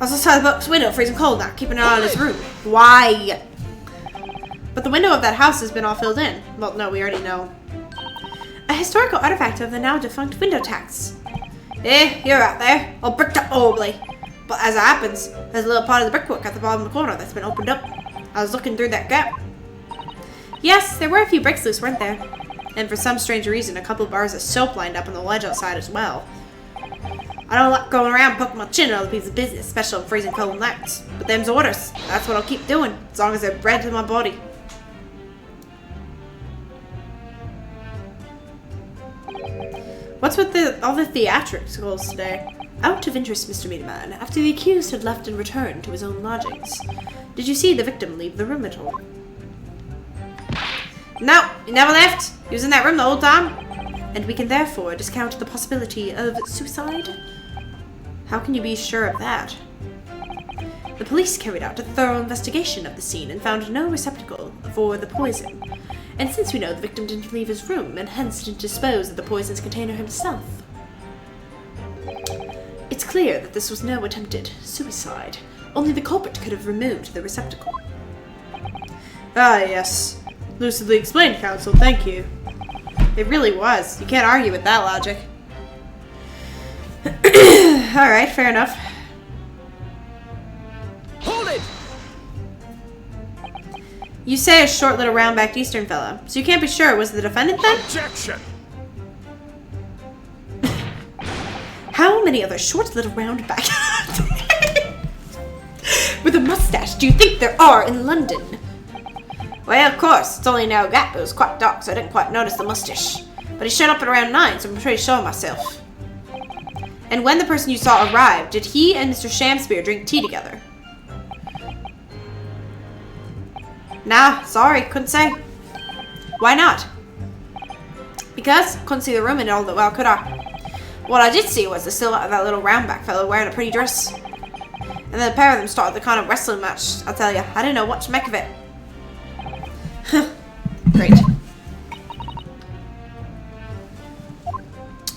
I was outside the book's window, freezing cold now, keeping an eye on his room. Why? But the window of that house has been all filled in. Well, no, we already know. A historical artifact of the now defunct window tax. You're out there, all bricked up horribly. But as it happens, there's a little part of the brickwork at the bottom of the corner that's been opened up. I was looking through that gap. Yes, there were a few bricks loose, weren't there? And for some strange reason, a couple of bars of soap lined up on the ledge outside as well. I don't like going around poking my chin on other people's business, especially on freezing cold nights. But them's orders. That's what I'll keep doing, as long as they're bred to my body. What's with all the theatricals today? Out of interest, Mr. Meadman, after the accused had left and returned to his own lodgings, did you see the victim leave the room at all? No, he never left. He was in that room the whole time. And we can therefore discount the possibility of suicide? How can you be sure of that? The police carried out a thorough investigation of the scene and found no receptacle for the poison. And since we know the victim didn't leave his room and hence didn't dispose of the poison's container himself, it's clear that this was no attempted suicide. Only the culprit could have removed the receptacle. Ah, yes. Lucidly explained, Counsel. Thank you. It really was. You can't argue with that logic. Alright, fair enough. Hold it! You say a short little round-backed Eastern fellow, so you can't be sure it was the defendant then? Objection! How many other short little round-backed with a mustache do you think there are in London? Well, of course, it's only now gap. It was quite dark, so I didn't quite notice the mustache. But he showed up at around 9, so I'm pretty sure myself. And when the person you saw arrived, did he and Mr. Shamspear drink tea together? Nah, sorry, couldn't say. Why not? Because couldn't see the room in all that well, could I? What I did see was the silhouette of that little roundback fellow wearing a pretty dress. And then the pair of them started the kind of wrestling match. I'll tell you, I didn't know what to make of it. Great.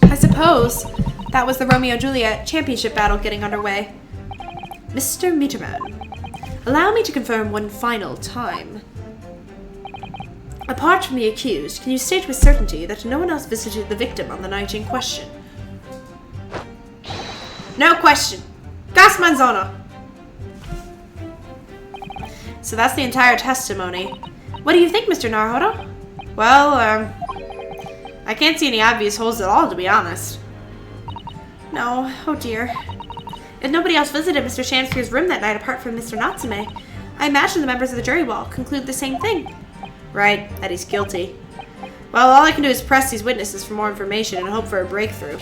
I suppose that was the Romeo-Juliet championship battle getting underway. Mr. Mitterman, allow me to confirm one final time. Apart from the accused, can you state with certainty that no one else visited the victim on the night in question? No question. Gas manzana. So that's the entire testimony. What do you think, Mr. Naruhodo? Well, I can't see any obvious holes at all, to be honest. No, oh dear. If nobody else visited Mr. Shamspear's room that night apart from Mr. Natsume, I imagine the members of the jury will conclude the same thing. Right, that he's guilty. Well, all I can do is press these witnesses for more information and hope for a breakthrough.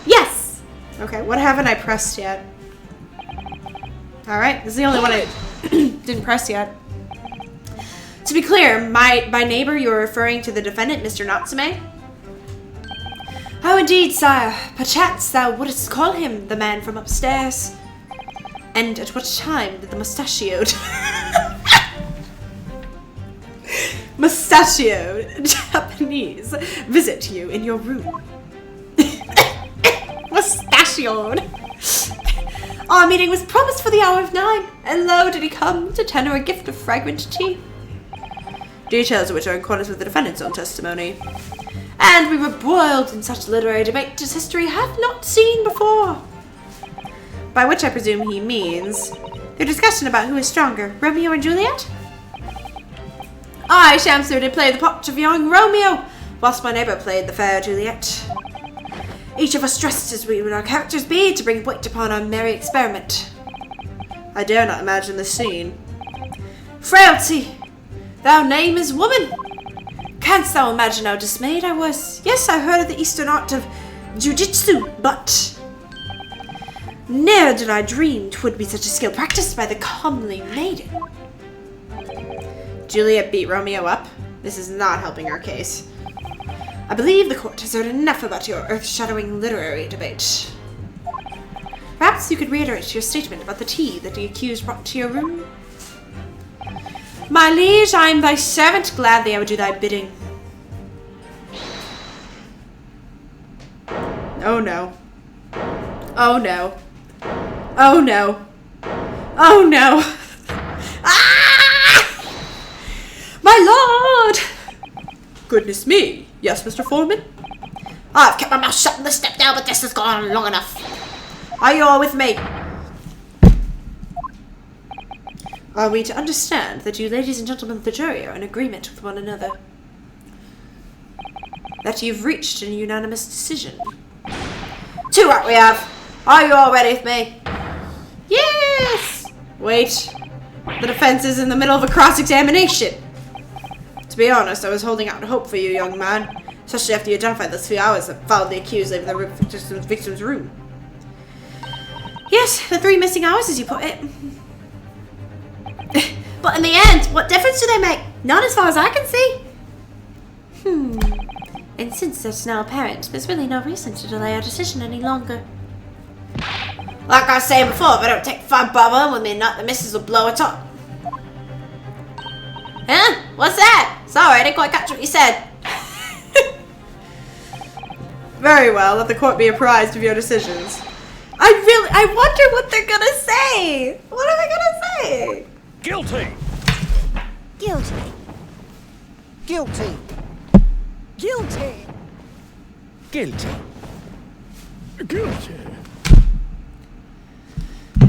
Yes! Okay, what haven't I pressed yet? Alright, this is the only one I didn't press yet. To be clear, by neighbor, you're referring to the defendant, Mr. Natsume? Oh, indeed, sire. Perchance thou wouldst call him the man from upstairs. And at what time did the mustachioed... mustachioed Japanese visit you in your room? Mustachioed. Our meeting was promised for the hour of 9, and lo did he come to tender a gift of fragrant tea. Details of which are in accordance with the defendant's own testimony. And we were broiled in such literary debate as history hath not seen before. By which I presume he means their discussion about who is stronger, Romeo and Juliet? I, Shamspear, did play the part of young Romeo, whilst my neighbour played the fair Juliet. Each of us dressed as we would our characters be to bring weight upon our merry experiment. I dare not imagine the scene. Frailty! Thou name is woman! Canst thou imagine how dismayed I was? Yes, I heard of the Eastern art of jiu-jitsu, but ne'er did I dream 'twould be such a skill practiced by the comely maiden. Juliet beat Romeo up. This is not helping our case. I believe the court has heard enough about your earth-shattering literary debate. Perhaps you could reiterate your statement about the tea that the accused brought to your room? My liege, I am thy servant. Gladly I would do thy bidding. Oh no. Oh no. Oh no. Oh no. Ah! My lord! Goodness me. Yes, Mr. Foreman? I've kept my mouth shut and the step down, but this has gone on long enough. Are you all with me? Are we to understand that you ladies and gentlemen of the jury are in agreement with one another? That you've reached a unanimous decision? Too right we have. Are you all ready with me? Yes! Wait. The defense is in the middle of a cross-examination. To be honest, I was holding out hope for you, young man. Especially after you identified those few hours that followed the accused leaving the victim's room. Yes, the 3 missing hours, as you put it. But in the end, what difference do they make? None as far as I can see. And since that's now apparent, there's really no reason to delay our decision any longer. Like I was saying before, if I don't take 5 bob with me, not the missus will blow it up. Huh? What's that? Sorry, I didn't quite catch what you said. Very well, let the court be apprised of your decisions. I wonder what they're gonna say. What are they gonna say? Guilty! Guilty. Guilty. Guilty. Guilty. Guilty.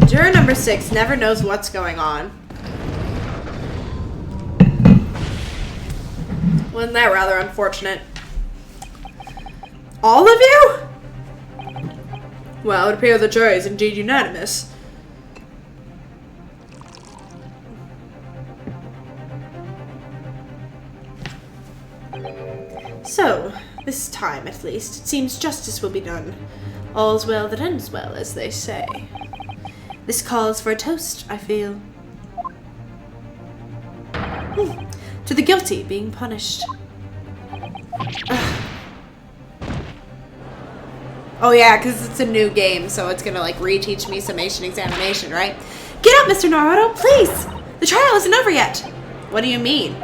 Juror number 6 never knows what's going on. Wasn't that rather unfortunate? All of you? Well, it appears the jury is indeed unanimous. So, this time at least, it seems justice will be done. All's well that ends well, as they say. This calls for a toast, I feel. To the guilty being punished. Ugh. Oh yeah, because it's a new game, so it's gonna like reteach me summation examination, right? Get up, Mr. Naruto, please! The trial isn't over yet! What do you mean?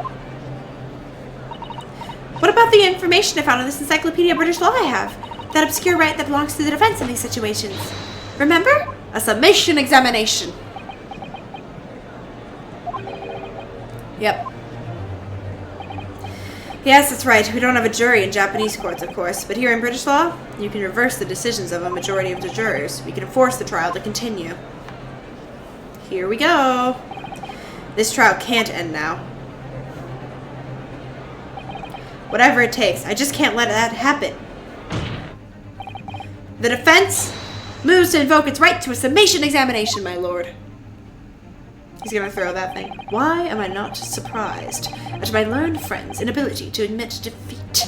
What about the information I found in this Encyclopedia of British Law I have? That obscure right that belongs to the defense in these situations. Remember? A summation examination. Yep. Yes, that's right. We don't have a jury in Japanese courts, of course, but here in British law, you can reverse the decisions of a majority of the jurors. We can force the trial to continue. Here we go. This trial can't end now. Whatever it takes, I just can't let that happen. The defense moves to invoke its right to a summation examination, my lord. He's gonna throw that thing. Why am I not surprised at my learned friend's inability to admit defeat?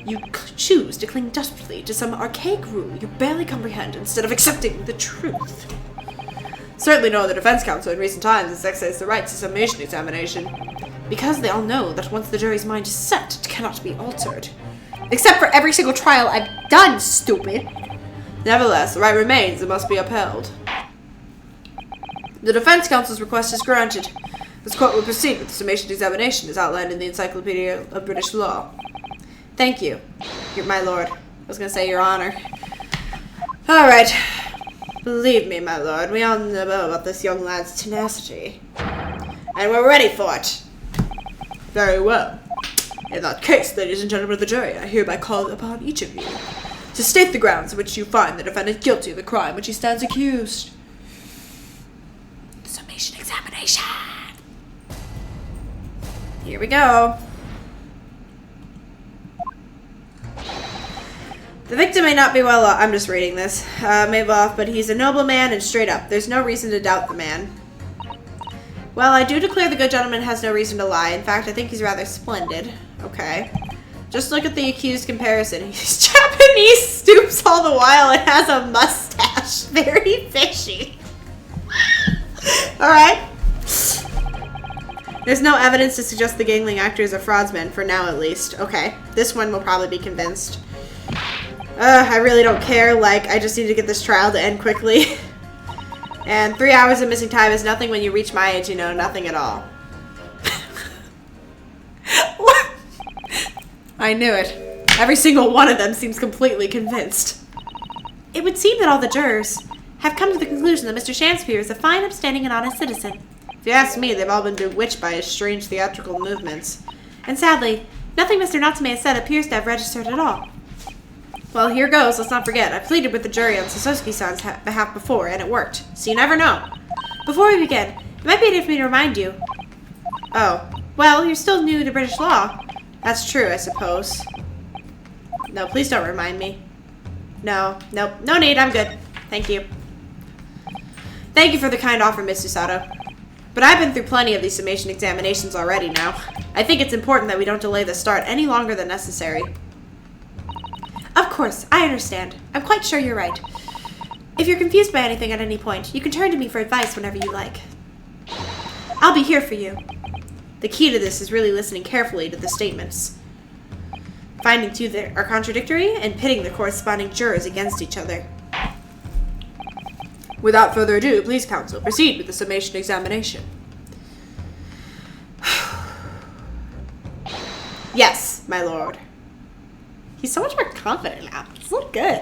You choose to cling desperately to some archaic rule you barely comprehend instead of accepting the truth. Certainly no other defense counsel in recent times has exercised the right to summation examination, because they all know that once the jury's mind is set, it cannot be altered. Except for every single trial I've done, stupid! Nevertheless, the right remains and must be upheld. The defense counsel's request is granted. This court will proceed with the summation examination as outlined in the Encyclopedia of British Law. Thank you, my lord. I was gonna say your honor. Alright. Believe me, my lord, we all know about this young lad's tenacity. And we're ready for it. Very well. In that case, ladies and gentlemen of the jury, I hereby call upon each of you to state the grounds on which you find the defendant guilty of the crime which he stands accused. Summation examination. Here we go. The victim may not be well off. I'm just reading this. May be off, but he's a noble man and straight up. There's no reason to doubt the man. Well, I do declare the good gentleman has no reason to lie. In fact, I think he's rather splendid. Okay. Just look at the accused comparison. He's Japanese, stoops all the while, and has a mustache. Very fishy. Alright. There's no evidence to suggest the gangling actor is a fraudsman, for now at least. Okay. This one will probably be convinced. I really don't care. Like, I just need to get this trial to end quickly. And 3 hours of missing time is nothing when you reach my age, you know, nothing at all. What? I knew it. Every single one of them seems completely convinced. It would seem that all the jurors have come to the conclusion that Mr. Shanspere is a fine, upstanding, and honest citizen. If you ask me, they've all been bewitched by his strange theatrical movements. And sadly, nothing Mr. Natsume has said appears to have registered at all. Well, here goes. Let's not forget. I pleaded with the jury on Soseki-san's behalf before, and it worked. So you never know. Before we begin, it might be enough for me to remind you. Oh. Well, you're still new to British law. That's true, I suppose. No, please don't remind me. No. Nope. No need. I'm good. Thank you. Thank you for the kind offer, Miss Susato. But I've been through plenty of these summation examinations already now. I think it's important that we don't delay the start any longer than necessary. Of course, I understand. I'm quite sure you're right. If you're confused by anything at any point, you can turn to me for advice whenever you like. I'll be here for you. The key to this is really listening carefully to the statements, finding two that are contradictory, and pitting the corresponding jurors against each other. Without further ado, please, counsel, proceed with the summation examination. Yes, my lord. He's so much more confident now. It's so good.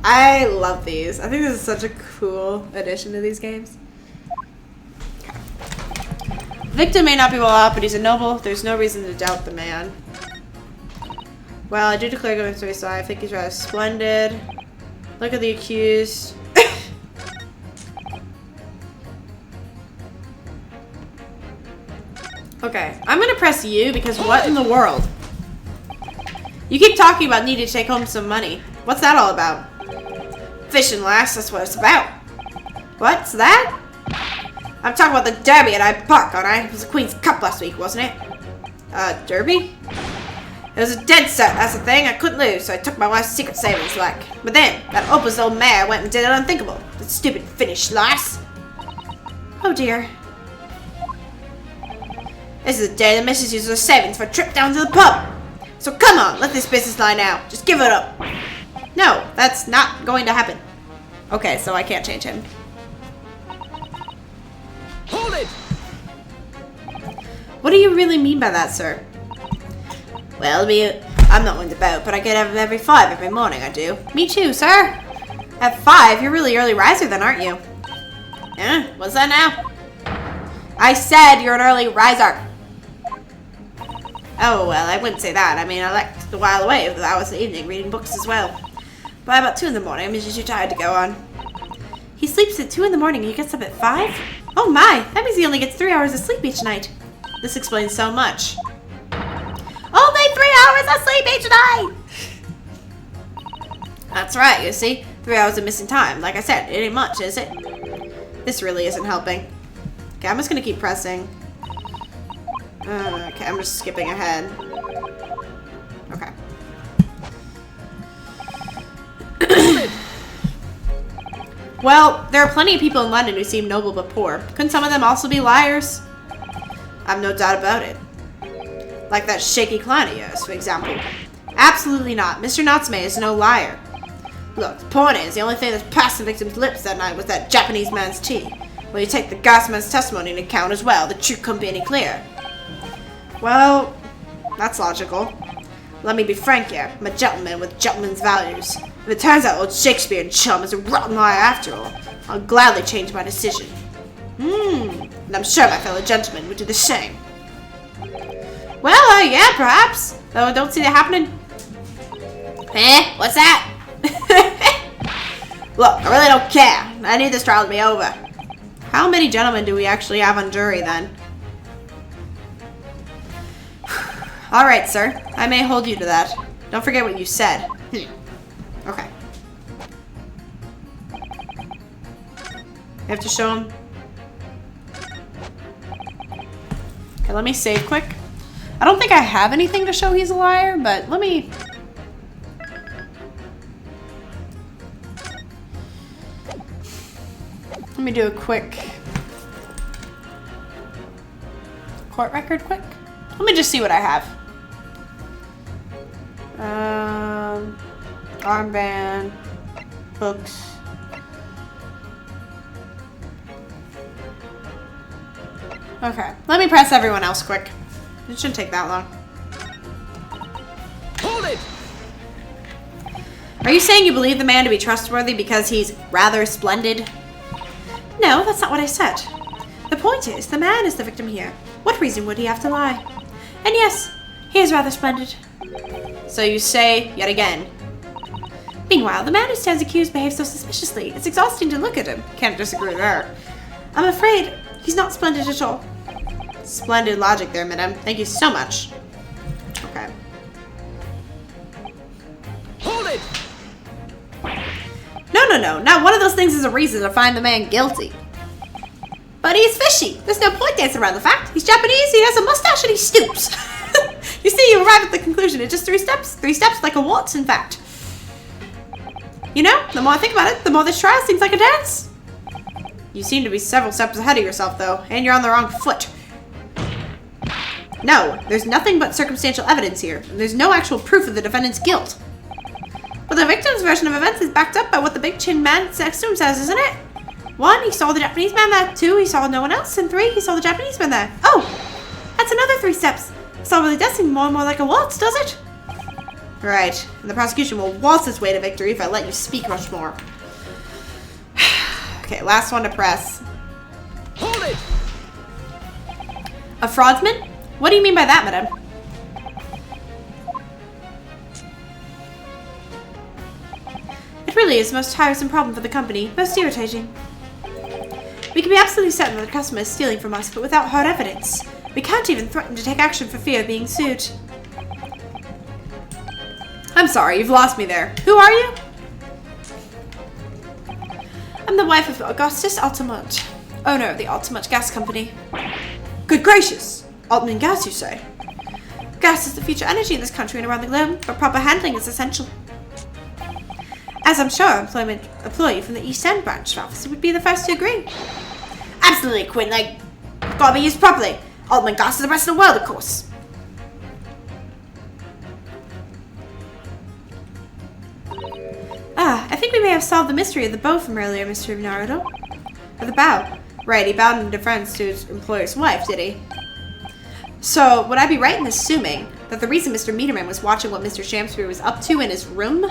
I love these. I think this is such a cool addition to these games. Okay. Victim may not be well off, but he's a noble. There's no reason to doubt the man. Well, I do declare going to so I think he's rather splendid. Look at the accused. Okay, I'm gonna press you because what in the world? You keep talking about needing to take home some money. What's that all about? Fishing, lass, that's what it's about. What's that? I'm talking about the derby at Hyde Park, aren't I? It was the Queen's Cup last week, wasn't it? Derby? It was a dead set, that's the thing. I couldn't lose, so I took my wife's secret savings, like. But then, that opus old mare went and did an unthinkable. The stupid Finnish lass. Oh dear. This is the day the missus uses her savings for a trip down to the pub. So come on, let this business lie now. Just give it up. No, that's not going to happen. Okay, so I can't change him. Hold it! What do you really mean by that, sir? Well, I'm not one to boat, but I get up every 5 every morning, I do. Me too, sir. At 5, you're really early riser then, aren't you? Yeah, what's that now? I said you're an early riser. Oh, well, I wouldn't say that. I mean, I like to while away with the hours of the evening reading books as well. By about 2 in the morning, I'm usually too tired to go on. He sleeps at 2 in the morning and he gets up at 5? Oh my, that means he only gets 3 hours of sleep each night. This explains so much. Only 3 hours of sleep each night! That's right, you see. 3 hours of missing time. Like I said, it ain't much, is it? This really isn't helping. Okay, I'm just gonna keep pressing. Okay, I'm just skipping ahead. Okay. Well, there are plenty of people in London who seem noble but poor. Couldn't some of them also be liars? I've no doubt about it. Like that shaky client of yours, for example. Absolutely not. Mr. Natsume is no liar. Look, the point is, the only thing that passed the victim's lips that night was that Japanese man's tea. Well, you take the Gasman's testimony into account as well. The truth couldn't be any clearer. Well, that's logical. Let me be frank here. I'm a gentleman with gentleman's values. If it turns out old Shakespeare and chum is a rotten liar after all, I'll gladly change my decision. And I'm sure my fellow gentlemen would do the same. Well, yeah, perhaps. Though I don't see that happening. What's that? Look, I really don't care. I need this trial to be over. How many gentlemen do we actually have on jury, then? Alright, sir. I may hold you to that. Don't forget what you said. Okay. You have to show him. Okay, let me save quick. I don't think I have anything to show he's a liar, but let me... Let me do a quick court record quick. Let me just see what I have. Armband, books. Okay, let me press everyone else quick. It shouldn't take that long. Hold it! Are you saying you believe the man to be trustworthy because he's rather splendid? No, that's not what I said. The point is, the man is the victim here. What reason would he have to lie? And yes, he is rather splendid. So you say, yet again. Meanwhile, the man who stands accused behaves so suspiciously. It's exhausting to look at him. Can't disagree there. I'm afraid he's not splendid at all. Splendid logic there, madam. Thank you so much. Okay. Hold it! No. Not one of those things is a reason to find the man guilty. But he's fishy. There's no point dancing around the fact. He's Japanese, he has a mustache, and he stoops. You see, you arrive at the conclusion in just 3 steps. 3 steps, like a waltz, in fact. You know, the more I think about it, the more this trial seems like a dance. You seem to be several steps ahead of yourself, though, and you're on the wrong foot. No, there's nothing but circumstantial evidence here, and there's no actual proof of the defendant's guilt. But the victim's version of events is backed up by what the big chin man next to him says, isn't it? 1, he saw the Japanese man there. 2, he saw no one else. And 3, he saw the Japanese man there. Oh, that's another 3 steps. This all really does seem more and more like a waltz, does it? Right, and the prosecution will waltz its way to victory if I let you speak much more. Okay, last one to press. Hold it! A fraudsman? What do you mean by that, madam? It really is the most tiresome problem for the company. Most irritating. We can be absolutely certain that the customer is stealing from us, but without hard evidence. We can't even threaten to take action for fear of being sued. I'm sorry, you've lost me there. Who are you? I'm the wife of Augustus Altamont, owner of the Altamont Gas Company. Good gracious! Altamont Gas, you say? Gas is the future energy in this country and around the globe, but proper handling is essential. As I'm sure an employee from the East End branch office would be the first to agree. Absolutely, Quinn. Like, gotta be used properly. Altamont Gas is the best in the world, of course. Ah, I think we may have solved the mystery of the bow from earlier, Mr. Naruto. Of the bow. Right, he bowed in deference to his employer's wife, did he? So, would I be right in assuming that the reason Mr. Meterman was watching what Mr. Shamsbury was up to in his room?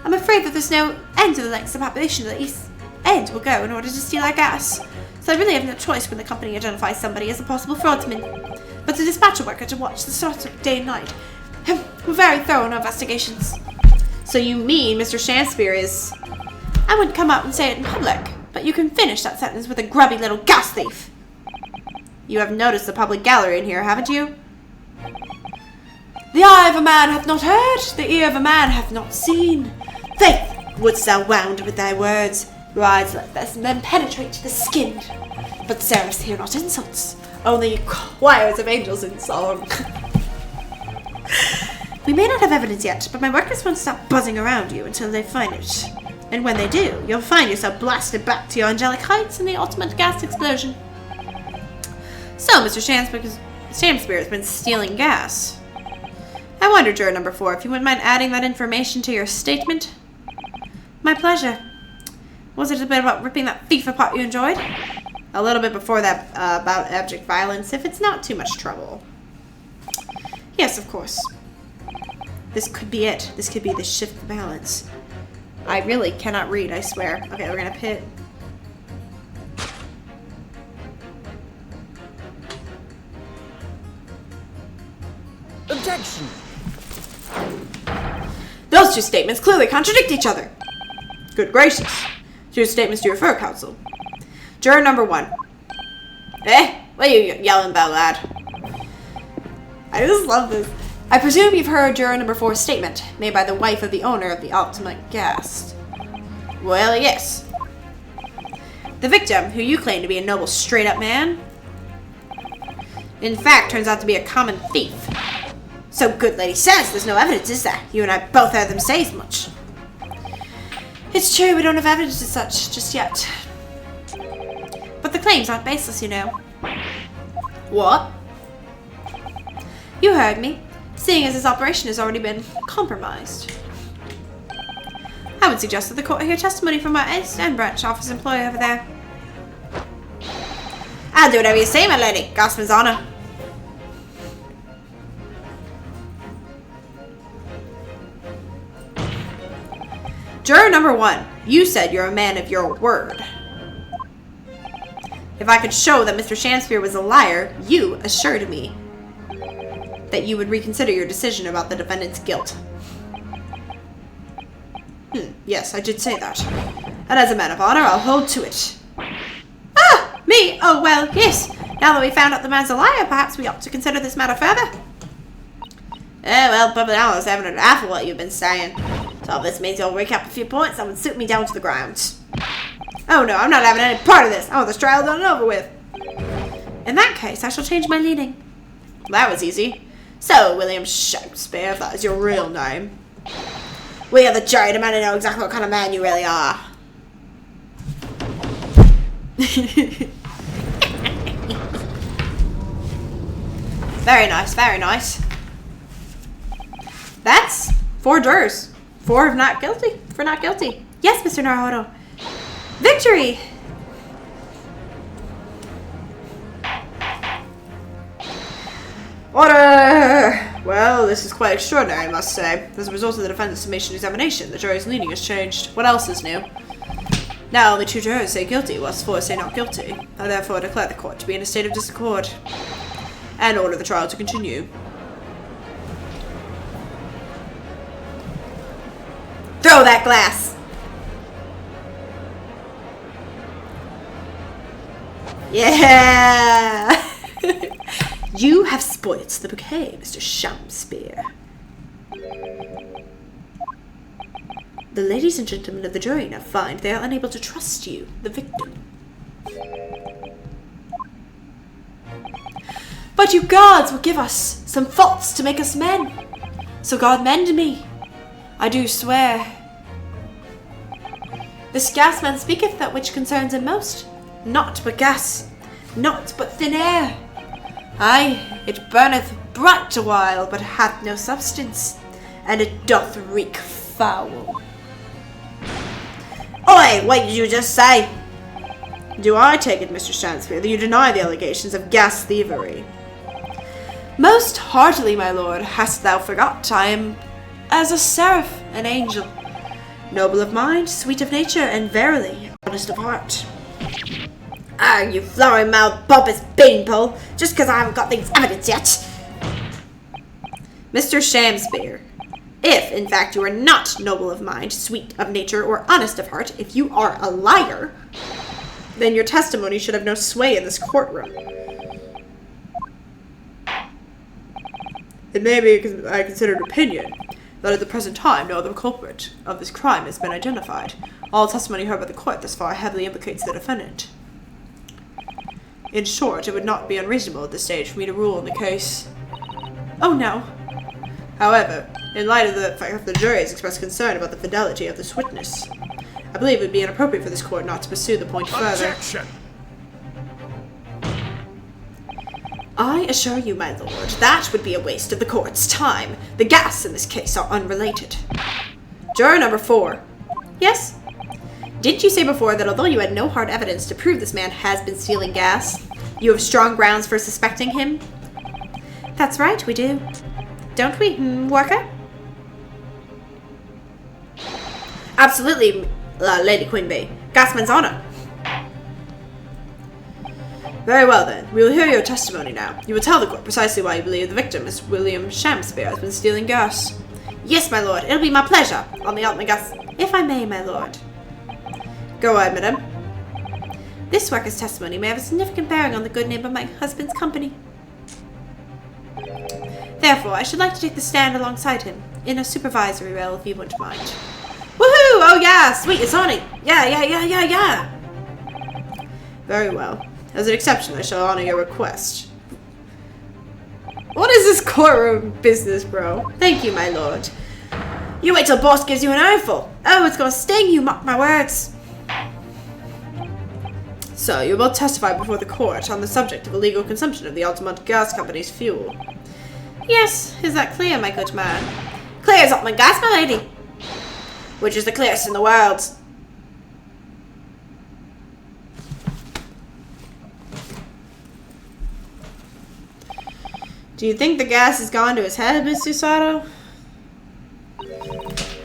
I'm afraid that there's no end to the lengths the population of the East End will go in order to steal our gas. So I really have no choice when the company identifies somebody as a possible fraudsman, but to dispatch a worker to watch the sort of day and night. We're very thorough in our investigations. So you mean Mr. Shamsbury is... I wouldn't come out and say it in public, but you can finish that sentence with a grubby little gas thief. You have noticed the public gallery in here, haven't you? The eye of a man hath not heard, the ear of a man hath not seen. Faith, wouldst thou wound with thy words, rise like this and then penetrate to the skin. But seraphs hear not insults, only choirs of angels in song. We may not have evidence yet, but my workers won't stop buzzing around you until they find it. And when they do, you'll find yourself blasted back to your angelic heights in the ultimate gas explosion. So, Mr. Shamsbury has been stealing gas. I wonder, juror number 4, if you wouldn't mind adding that information to your statement? My pleasure. Was it a bit about ripping that thief apart you enjoyed? A little bit before that, about abject violence, if it's not too much trouble. Yes, of course. This could be it. This could be the shift of balance. I really cannot read, I swear. Okay, we're gonna pit. Objection! Those two statements clearly contradict each other. Good gracious. Two statements to refer, counsel. Juror number 1. What are you yelling about, lad? I just love this. I presume you've heard juror number 4's statement, made by the wife of the owner of the Ultimate Gas. Well, yes. The victim, who you claim to be a noble, straight-up man, in fact turns out to be a common thief. So good lady says there's no evidence, is there? You and I both heard them say as much. It's true, we don't have evidence as such just yet. But the claims aren't baseless, you know. What? You heard me. Seeing as his operation has already been compromised. I would suggest that the court hear testimony from our East End branch office employee over there. I'll do whatever you say, my lady. Gospel's honor. Juror number 1, you said you're a man of your word. If I could show that Mr. Shamsbury was a liar, you assured me that you would reconsider your decision about the defendant's guilt. Yes, I did say that. And as a man of honor, I'll hold to it. Ah! Me? Oh, well, yes. Now that we found out the man's a liar, perhaps we ought to consider this matter further. Well, public analysts haven't heard half of what you've been saying. So if this means you'll recap a few points, that would suit me down to the ground. Oh no, I'm not having any part of this. I want this trial done and over with. In that case, I shall change my leading. That was easy. So, William Shakespeare, if that is your real name. We are the jury demand to know exactly what kind of man you really are. Very nice, very nice. That's 4 jurors. 4 of not guilty. For not guilty. Yes, Mr. Naruto. Victory! Order! Well, this is quite extraordinary, I must say. As a result of the defendant's summation examination, the jury's leaning has changed. What else is new? Now only 2 jurors say guilty, whilst 4 say not guilty. I therefore declare the court to be in a state of disaccord. and order the trial to continue. Throw that glass! Yeah! You have spoilt the bouquet, Mr. Shamspeare. The ladies and gentlemen of the jury now find they are unable to trust you, the victim. But you gods will give us some faults to make us men. So God mend me, I do swear. This gas man speaketh that which concerns him most. Naught but gas, naught but thin air. Aye, it burneth bright a while, but hath no substance, and it doth reek foul. Oi, what did you just say? Do I take it, Mr. Shamspeare, that you deny the allegations of gas thievery? Most heartily, my lord. Hast thou forgot I am as a seraph, an angel, noble of mind, sweet of nature, and verily honest of heart. Ah, you flowery-mouthed pompous beanpole, just because I haven't got things evidence yet. Mr. Shamspeare, if, in fact, you are not noble of mind, sweet of nature, or honest of heart, if you are a liar, then your testimony should have no sway in this courtroom. It may be a considered opinion that at the present time no other culprit of this crime has been identified. All testimony heard by the court thus far heavily implicates the defendant. In short, it would not be unreasonable at this stage for me to rule in the case. Oh no. However, in light of the fact that the jury has expressed concern about the fidelity of this witness, I believe it would be inappropriate for this court not to pursue the point further. Objection! I assure you, my lord, that would be a waste of the court's time. The gas in this case are unrelated. Juror number 4. Yes? Didn't you say before that although you had no hard evidence to prove this man has been stealing gas, you have strong grounds for suspecting him? That's right, we do. Don't we, worker? Absolutely, Lady Queenbee. Gasman's honor. Very well then, we will hear your testimony now. You will tell the court precisely why you believe the victim, Miss William Shamspeare, has been stealing gas. Yes, my lord, it'll be my pleasure. On the ultimate gas, if I may, my lord. Go ahead, madam. This worker's testimony may have a significant bearing on the good name of my husband's company. Therefore, I should like to take the stand alongside him, in a supervisory role, if you wouldn't mind. Woohoo! Oh yeah, sweet as honey. Yeah. Very well. As an exception, I shall honor your request. What is this courtroom business, bro? Thank you, my lord. You wait till boss gives you an earful. Oh, it's gonna sting you, mark my words. So, you will testify before the court on the subject of illegal consumption of the Altamont Gas Company's fuel. Yes, is that clear, my good man? Clear as Altamont Gas, my lady. Which is the clearest in the world. Do you think the gas has gone to his head, Miss Susato?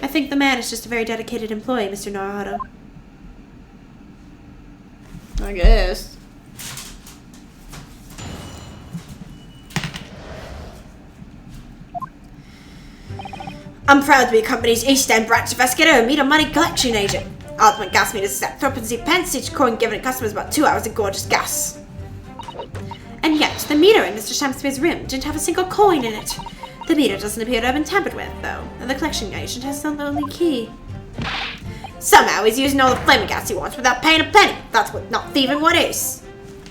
I think the man is just a very dedicated employee, Mr. Naruto. I guess. I'm proud to be a company's East End branch investigator and meet a money collection agent. Ultimate gas meters set threepence pence, each coin given to customers about 2 hours of gorgeous gas. And yet, the meter in Mr. Shamspeare's room didn't have a single coin in it. The meter doesn't appear to have been tampered with, though, and the collection agent has the only key. Somehow he's using all the flaming gas he wants without paying a penny. That's what not thieving what is.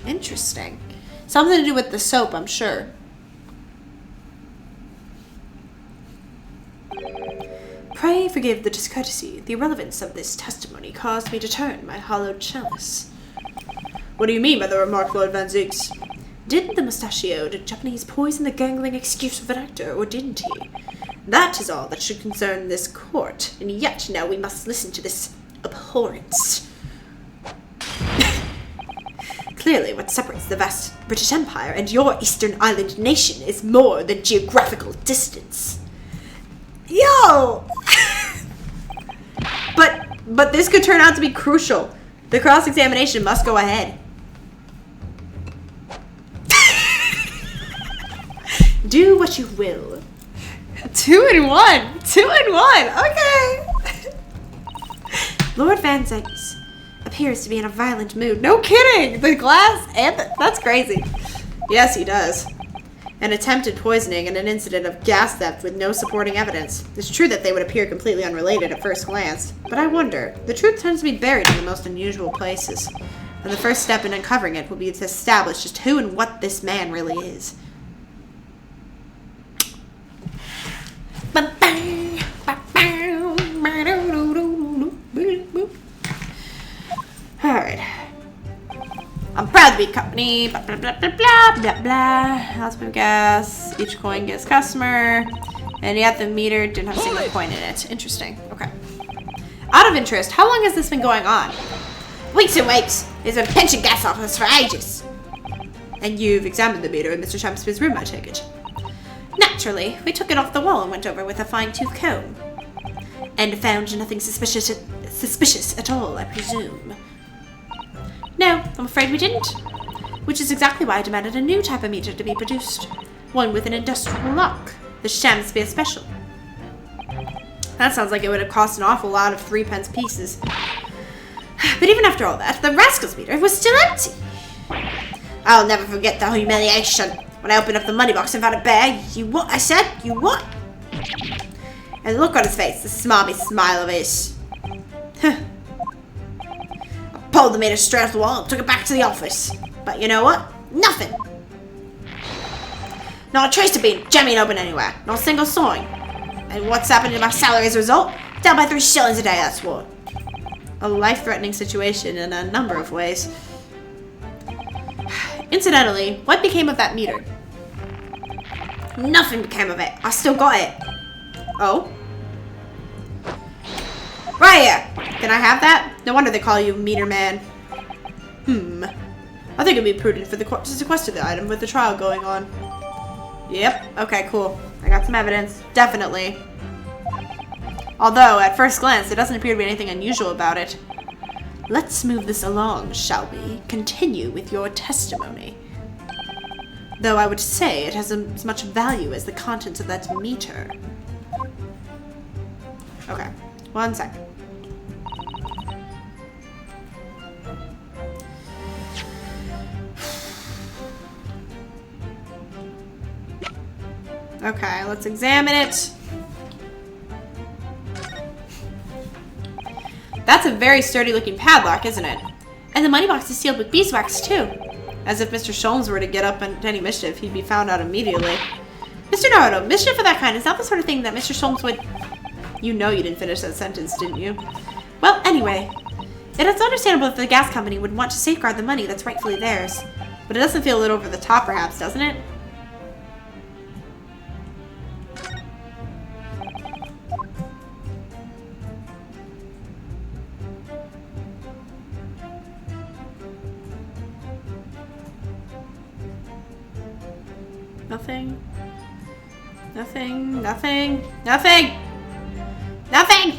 Interesting. Something to do with the soap, I'm sure. Pray forgive the discourtesy. The irrelevance of this testimony caused me to turn my hollowed chalice. What do you mean by the remark, Lord Van Zix? Did the mustachioed Japanese poison the gangling excuse of an actor, or didn't he? That is all that should concern this court, and yet now we must listen to this abhorrence. Clearly, what separates the vast British Empire and your Eastern Island nation is more than geographical distance. Yo! But this could turn out to be crucial. The cross-examination must go ahead. Do what you will. 2 in 1. 2 in 1. Okay. Lord Van Zangus appears to be in a violent mood. No kidding. The glass and that's crazy. Yes, he does. An attempted poisoning and an incident of gas theft with no supporting evidence. It's true that they would appear completely unrelated at first glance, but I wonder. The truth tends to be buried in the most unusual places, and the first step in uncovering it will be to establish just who and what this man really is. Alright. I'm proud to be company, blah, blah, blah, blah, blah, blah, blah. Lots of gas. Each coin gets customer. And yet the meter didn't have a single coin in it. Interesting. Okay. Out of interest, how long has this been going on? Weeks and weeks. There's been pinching gas off us for ages. And you've examined the meter in Mr. Shakespeare's room, I take it? Naturally, we took it off the wall and went over with a fine-tooth comb. And found nothing suspicious at all, I presume. No, I'm afraid we didn't. Which is exactly why I demanded a new type of meter to be produced. One with an industrial lock. The Shakespeare Special. That sounds like it would have cost an awful lot of 3p pieces. But even after all that, the rascal's meter was still empty. I'll never forget the humiliation when I opened up the money box and found it bare. You what? I said, you what? And the look on his face, the smarmy smile of his. I pulled the meter straight off the wall and took it back to the office. But you know what? Nothing. Not a trace of being jamming open anywhere. Not a single sign. And what's happened to my salary as a result? Down by 3 shillings a day, that's what. A life-threatening situation in a number of ways. Incidentally, what became of that meter? Nothing became of it. I still got it. Oh? Right here. Can I have that? No wonder they call you Meter Man. I think it'd be prudent for the court to sequester the item with the trial going on. Yep. Okay, cool. I got some evidence. Definitely. Although, at first glance, there doesn't appear to be anything unusual about it. Let's move this along, shall we? Continue with your testimony. Though I would say it has as much value as the contents of that meter. Okay. 1 sec. Okay, let's examine it. That's a very sturdy looking padlock, isn't it? And the money box is sealed with beeswax, too. As if Mr. Sholmes were to get up into any mischief, he'd be found out immediately. Mr. Naruto, mischief of that kind is not the sort of thing that Mr. Sholmes would... You know you didn't finish that sentence, didn't you? Well, anyway, it is understandable that the gas company would want to safeguard the money that's rightfully theirs. But it doesn't feel a little over the top, perhaps, doesn't it? Nothing. Nothing. Nothing. Nothing! Nothing!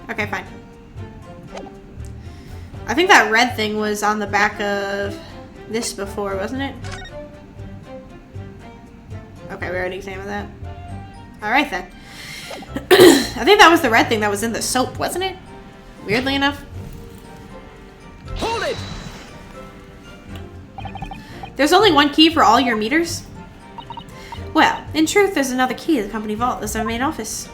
Okay, fine. I think that red thing was on the back of this before, wasn't it? Okay, we already examined that. Alright then. I think that was the red thing that was in the soap, wasn't it? Weirdly enough. Hold it! There's only one key for all your meters? Well, in truth, there's another key to the company vault as our main office.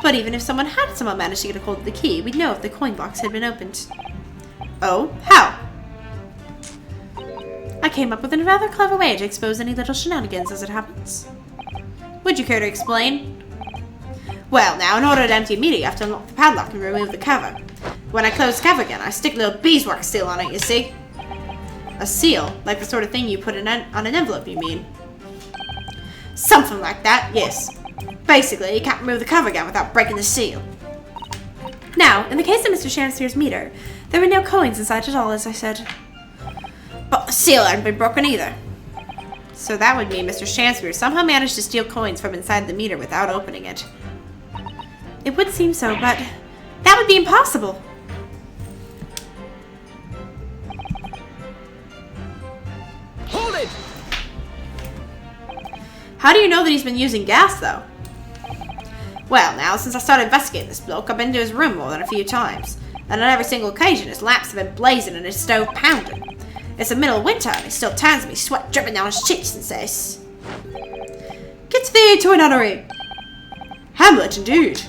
But even if someone had somehow managed to get a hold of the key, we'd know if the coin box had been opened. Oh? How? I came up with a rather clever way to expose any little shenanigans as it happens. Would you care to explain? Well, now, in order to empty a meter, you have to unlock the padlock and remove the cover. When I close the cover again, I stick a little beeswax seal on it, you see? A seal? Like the sort of thing you put on an envelope, you mean? Something like that, yes. Basically, you can't remove the cover again without breaking the seal. Now, in the case of Mr. Shakespeare's meter, there were no coins inside at all, as I said. But the seal hadn't been broken either. So that would mean Mr. Shakespeare somehow managed to steal coins from inside the meter without opening it. It would seem so, but that would be impossible. Hold it! How do you know that he's been using gas, though? Well, now, since I started investigating this bloke, I've been to his room more than a few times. And on every single occasion, his lamps have been blazing and his stove pounding. It's the middle of winter, and he still turns me, sweat dripping down his cheeks, and says, "Get thee to an honorary." Hamlet, indeed.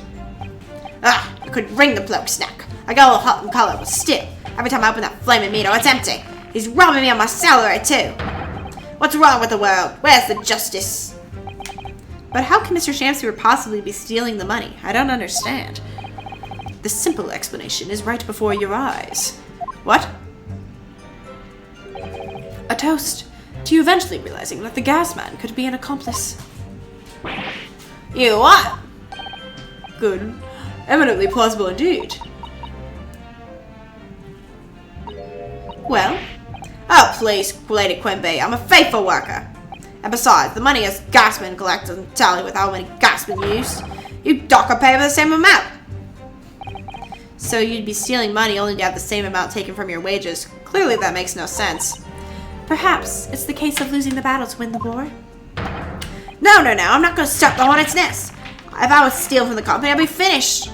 Ah, I could ring the bloke's neck. I get all hot and coloured, but still, every time I open that flaming meter, it's empty. He's robbing me of my salary, too. What's wrong with the world? Where's the justice? But how can Mr. Shamspeare possibly be stealing the money? I don't understand. The simple explanation is right before your eyes. What? A toast to you eventually realizing that the gas man could be an accomplice. You what? Good. Eminently plausible indeed. Well? Oh, please, Lady Quimby, I'm a faithful worker. And besides, the money as gasmen collect doesn't tally with how many gasmen used. You docker pay for the same amount. So you'd be stealing money only to have the same amount taken from your wages. Clearly that makes no sense. Perhaps it's the case of losing the battle to win the war. No, I'm not going to start the hornet's nest. If I was stealing from the company, I'd be finished.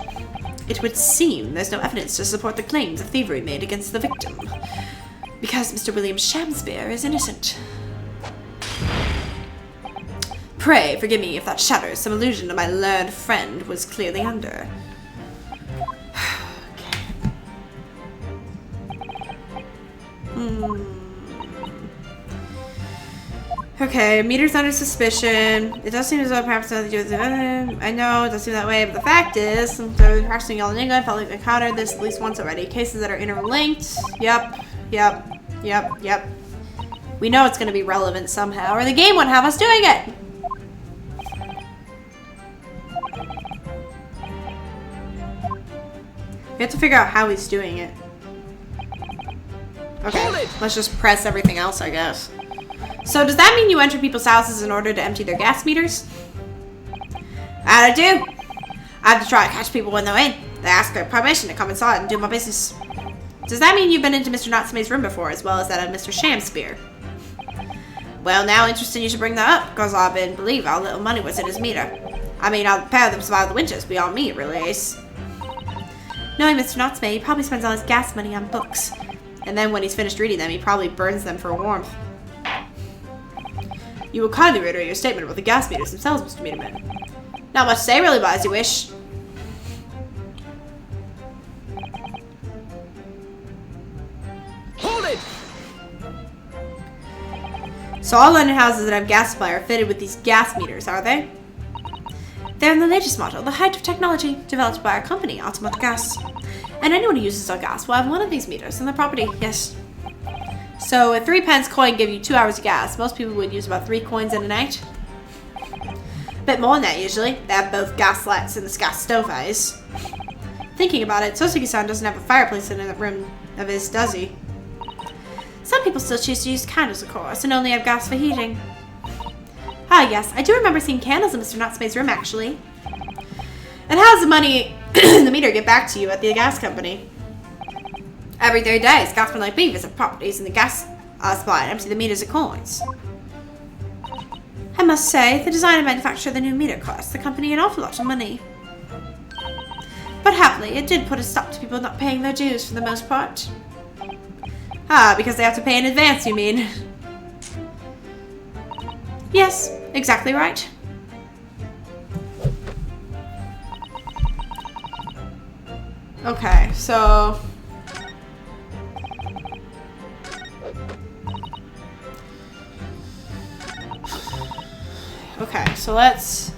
It would seem there's no evidence to support the claims of thievery made against the victim. Because Mr. William Shamspeare is innocent. Pray forgive me if that shatters some illusion that my learned friend was clearly under. Okay, meter's under suspicion. It does seem as though perhaps nothing to do with it. I know it does seem that way, but the fact is, since I've been practicing all in England, I felt like I encountered this at least once already. Cases that are interlinked. Yep. We know it's going to be relevant somehow, or the game won't have us doing it. We have to figure out how he's doing it. Okay, let's just press everything else, I guess. So does that mean you enter people's houses in order to empty their gas meters? I do. I have to try to catch people when they're in. They ask for permission to come inside and do my business. Does that mean you've been into Mr. Natsume's room before, as well as that of Mr. Shamspeare? Well, now interesting you should bring that up, because I believe how little money was in his meter. I mean, how the pair of them survived the winters beyond me, really is. Knowing Mr. Natsume, he probably spends all his gas money on books. And then when he's finished reading them, he probably burns them for warmth. You will kindly reiterate your statement about the gas meters themselves, Mr. Meterman. Not much to say, really, but as you wish. Hold it! So all London houses that have gas supply are fitted with these gas meters, are they? They're in the latest model, the height of technology, developed by our company, Ultimate Gas. And anyone who uses our gas will have one of these meters in their property, yes. So a 3p coin give you 2 hours of gas. Most people would use about 3 coins in a night. A bit more than that usually. They have both gas lights and the gas stove eyes. Thinking about it, Tosuke-san doesn't have a fireplace in the room of his, does he? Some people still choose to use candles, of course, and only have gas for heating. Ah yes, I do remember seeing candles in Mr. Natsume's room actually. And how does the money in the meter get back to you at the gas company? Every 3 days, gasmen like me visit properties in the gas supply and empty the meters of coins. I must say, the design and manufacture of the new meter cost the company an awful lot of money. But happily, it did put a stop to people not paying their dues for the most part. Ah, because they have to pay in advance, you mean? Yes, exactly right. Okay, so... Okay, so let's...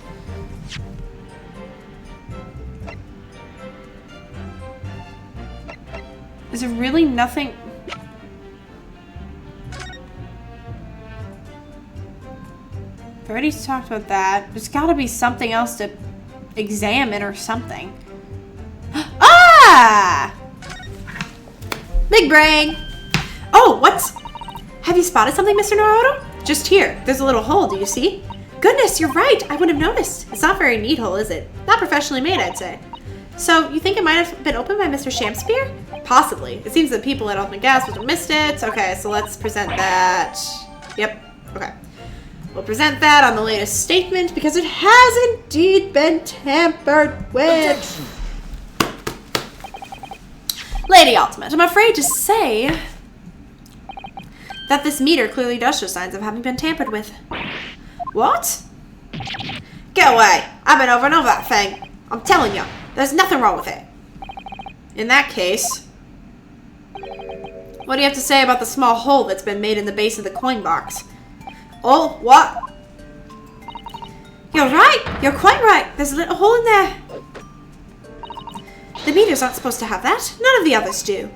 Is there really nothing... I already talked about that. There's gotta be something else to examine or something. Ah! Big brain! Oh, what's... Have you spotted something, Mr. Naruto? Just here. There's a little hole, do you see? Goodness, you're right. I wouldn't have noticed. It's not a very neat hole, is it? Not professionally made, I'd say. So, you think it might have been opened by Mr. Shamspeare? Possibly. It seems that people at Ultimate Gas would have missed it. Okay, so let's present that. Yep. Okay. We'll present that on the latest statement because it has indeed been tampered with. Objection. Lady Ultimate, I'm afraid to say that this meter clearly does show signs of having been tampered with. What? Get away. I've been over and over that thing. I'm telling you, there's nothing wrong with it. In that case, what do you have to say about the small hole that's been made in the base of the coin box? Oh, what? You're right. You're quite right. There's a little hole in there. The meters aren't supposed to have that. None of the others do.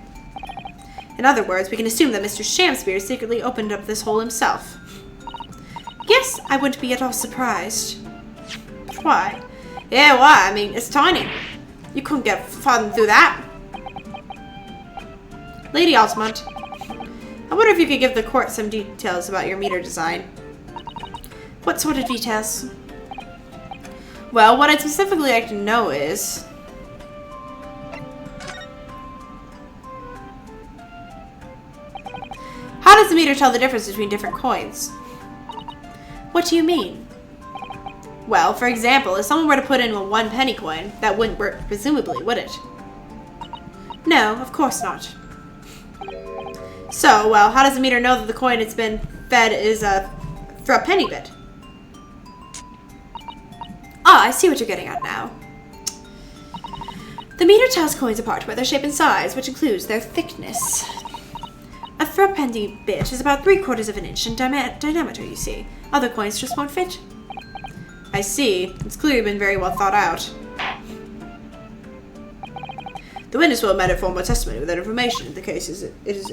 In other words, we can assume that Mr. Shamspear secretly opened up this hole himself. Yes, I wouldn't be at all surprised. Why? Yeah, why? I mean, it's tiny. You couldn't get fun through that. Lady Altamont, I wonder if you could give the court some details about your meter design. What sort of details? Well, what I'd specifically like to know is... how does the meter tell the difference between different coins? What do you mean? Well, for example, if someone were to put in a 1 penny coin, that wouldn't work, presumably, would it? No, of course not. So, well, how does the meter know that the coin it's been fed is for a penny bit? Ah, I see what you're getting at now. The meter tells coins apart by their shape and size, which includes their thickness. A threepenny bit is about 3/4 of an inch in diameter, you see. Other coins just won't fit. I see. It's clearly been very well thought out. The witness will admit formal testimony with that information. In the case it is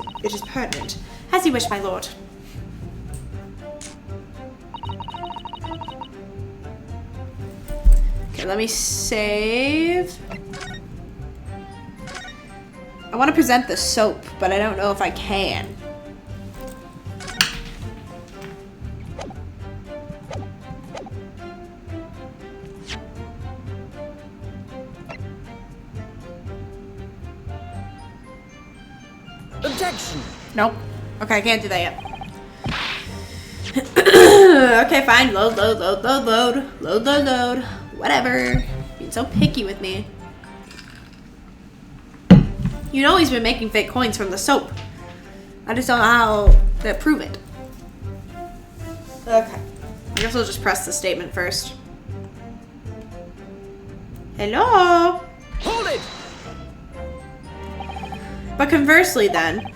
pertinent. As you wish, my lord. Okay, let me save. I want to present the soap, but I don't know if I can. Objection. Nope. Okay, I can't do that yet. Okay, fine. Load. Whatever. Being so picky with me. You know he's been making fake coins from the soap. I just don't know how to prove it. Okay. I guess we'll just press the statement first. Hello? Hold it! But conversely then,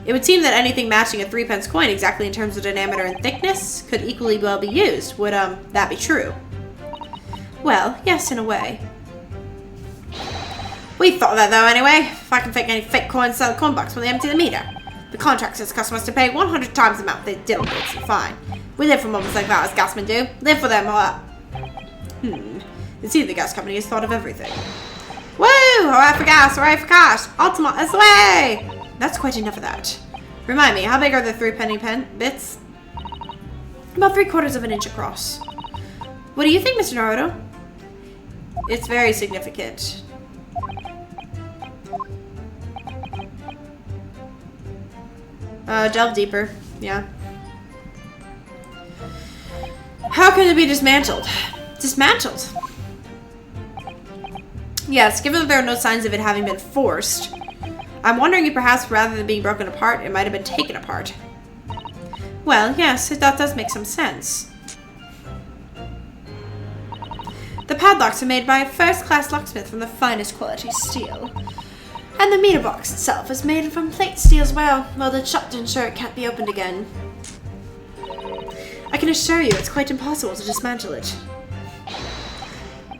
it would seem that anything matching a 3-pence coin exactly in terms of diameter and thickness could equally well be used. Would that be true? Well, yes, in a way. We thought of that though anyway. If I can fake any fake coins, sell the coin box when they empty the meter. The contract says customers to pay 100 times the amount they did on goods and fine. We live for moments like that as gasmen do. Live for them or what? It seems the gas company has thought of everything. Woo! Hooray for gas, hooray for cash! Ultimate, that's the way! That's quite enough of that. Remind me, how big are the 3-penny bits? About 3/4 of an inch across. What do you think, Mr. Naruto? It's very significant. Delve deeper. Yeah. How can it be dismantled? Dismantled? Yes, given that there are no signs of it having been forced, I'm wondering if perhaps rather than being broken apart, it might have been taken apart. Well, yes, that does make some sense. The padlocks are made by a first-class locksmith from the finest quality steel. And the meter box itself is made from plate steel as well, welded shut to ensure it can't be opened again. I can assure you it's quite impossible to dismantle it.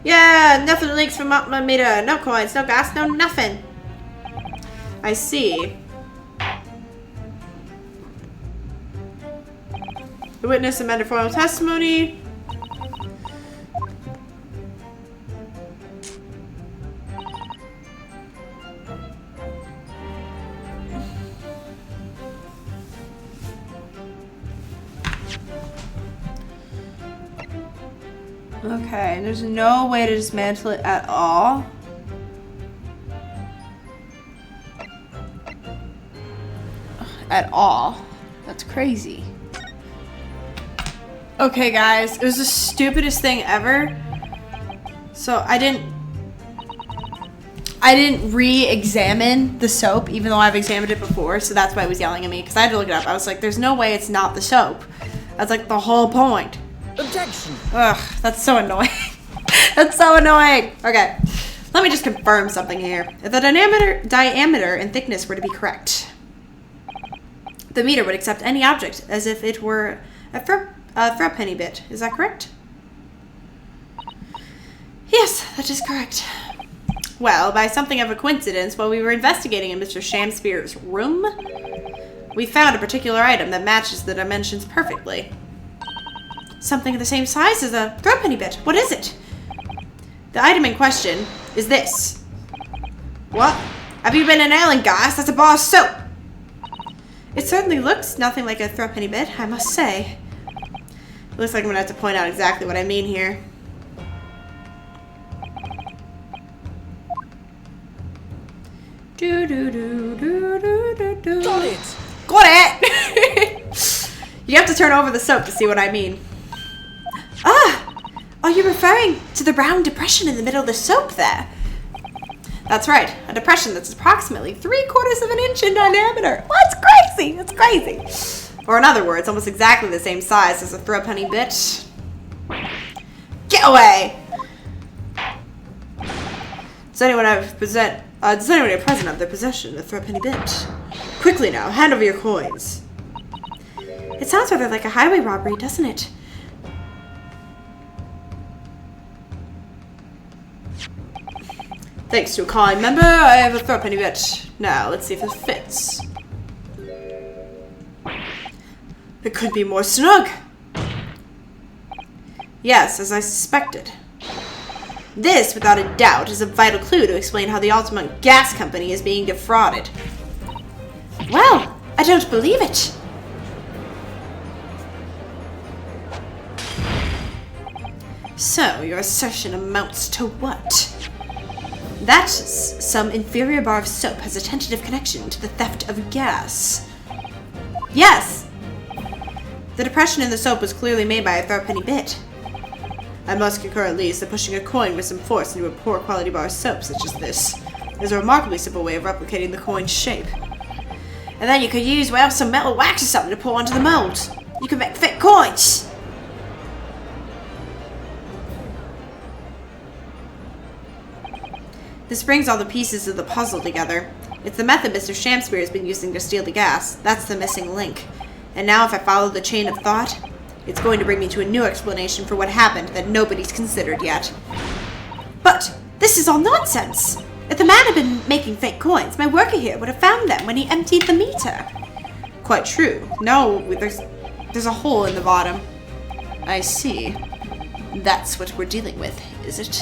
Yeah, nothing leaks from up my meter. No coins, no gas, no nothing. I see. The witness amended formal testimony. Okay, there's no way to dismantle it at all. At all. That's crazy. Okay, guys, it was the stupidest thing ever. So I didn't re-examine the soap, even though I've examined it before, so that's why he was yelling at me, because I had to look it up. I was like, there's no way it's not the soap. That's like the whole point. Objection. Ugh, that's so annoying. That's so annoying. Okay, let me just confirm something here. If the diameter and thickness were to be correct, the meter would accept any object as if it were a threepenny bit. Is that correct? Yes, that is correct. Well, by something of a coincidence, while we were investigating in Mr. Shamspeare's room, we found a particular item that matches the dimensions perfectly. Something of the same size as a threepenny bit. What is it? The item in question is this. What? Have you been inhaling gas? That's a bar of soap. It certainly looks nothing like a threepenny bit, I must say. It looks like I'm gonna have to point out exactly what I mean here. Got it. Got it! You have to turn over the soap to see what I mean. Ah! Are you referring to the round depression in the middle of the soap there? That's right, a depression that's approximately 3/4 of an inch in diameter. That's crazy! That's crazy! Or in other words, almost exactly the same size as a threepenny bit. Get away! Does anyone have present the possession of a threepenny bit? Quickly now, hand over your coins. It sounds rather like a highway robbery, doesn't it? Thanks to a kind member, I have a threepenny bit. Now, let's see if it fits. It could be more snug. Yes, as I suspected. This, without a doubt, is a vital clue to explain how the Ultimate Gas Company is being defrauded. Well, I don't believe it. So, your assertion amounts to what? That some inferior bar of soap has a tentative connection to the theft of gas. Yes! The depression in the soap was clearly made by a threepenny bit. I must concur at least that pushing a coin with some force into a poor quality bar of soap such as this is a remarkably simple way of replicating the coin's shape. And then you could use, well, some metal wax or something to pour onto the molds. You could make fake coins! This brings all the pieces of the puzzle together. It's the method Mr. Shamspeare has been using to steal the gas. That's the missing link. And now if I follow the chain of thought, it's going to bring me to a new explanation for what happened that nobody's considered yet. But this is all nonsense! If the man had been making fake coins, my worker here would have found them when he emptied the meter. Quite true. No, there's a hole in the bottom. I see. That's what we're dealing with, is it?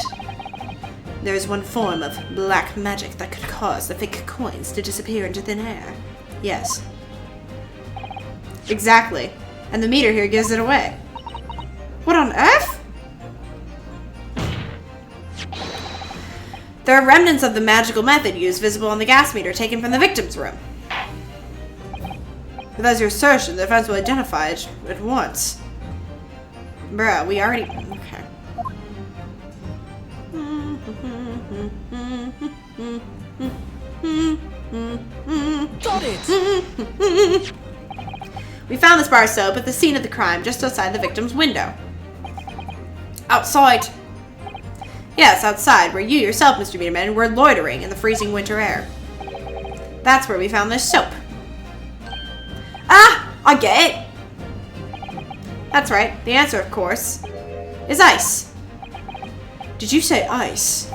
There is one form of black magic that could cause the fake coins to disappear into thin air. Yes. Exactly. And the meter here gives it away. What on earth? There are remnants of the magical method used visible on the gas meter taken from the victim's room. If that's your assertion, the defense will identify it at once. Bruh, we already... Okay. Got it! We found this bar of soap at the scene of the crime, just outside the victim's window. Outside? Yes, outside, where you yourself, Mr. Meterman, were loitering in the freezing winter air. That's where we found this soap. Ah! I get it! That's right. The answer, of course, is ice. Did you say ice?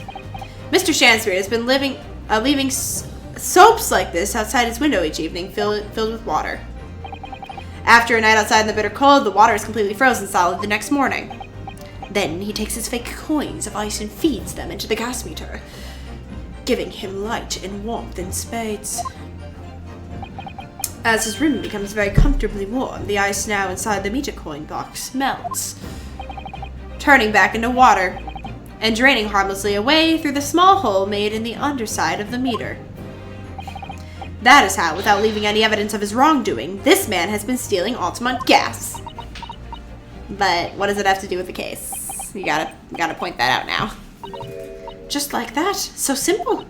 Mr. Shamspeare has been leaving soaps like this outside his window each evening, filled with water. After a night outside in the bitter cold, the water is completely frozen solid the next morning. Then he takes his fake coins of ice and feeds them into the gas meter, giving him light and warmth in spades. As his room becomes very comfortably warm, the ice now inside the meter coin box melts, turning back into water and draining harmlessly away through the small hole made in the underside of the meter. That is how, without leaving any evidence of his wrongdoing, this man has been stealing Altamont gas. But what does it have to do with the case? You gotta point that out now. Just like that. So simple.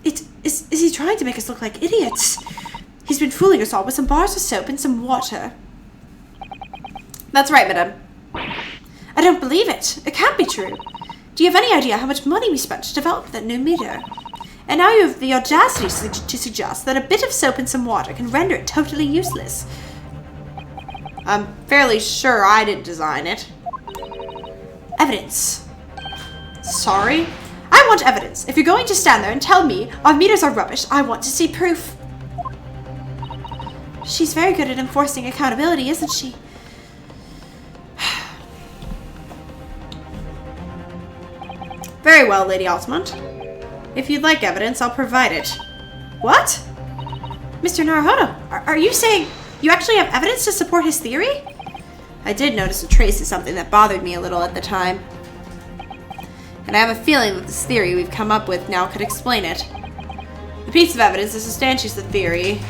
Is he trying to make us look like idiots? He's been fooling us all with some bars of soap and some water. That's right, madame. I don't believe it. It can't be true. Do you have any idea how much money we spent to develop that new meter? And now you have the audacity to suggest that a bit of soap and some water can render it totally useless. I'm fairly sure I didn't design it. Evidence. Sorry? I want evidence. If you're going to stand there and tell me our meters are rubbish, I want to see proof. She's very good at enforcing accountability, isn't she? Very well, Lady Altamont. If you'd like evidence, I'll provide it. What? Mr. Naruhodo, are you saying you actually have evidence to support his theory? I did notice a trace of something that bothered me a little at the time. And I have a feeling that this theory we've come up with now could explain it. The piece of evidence that substantiates the theory,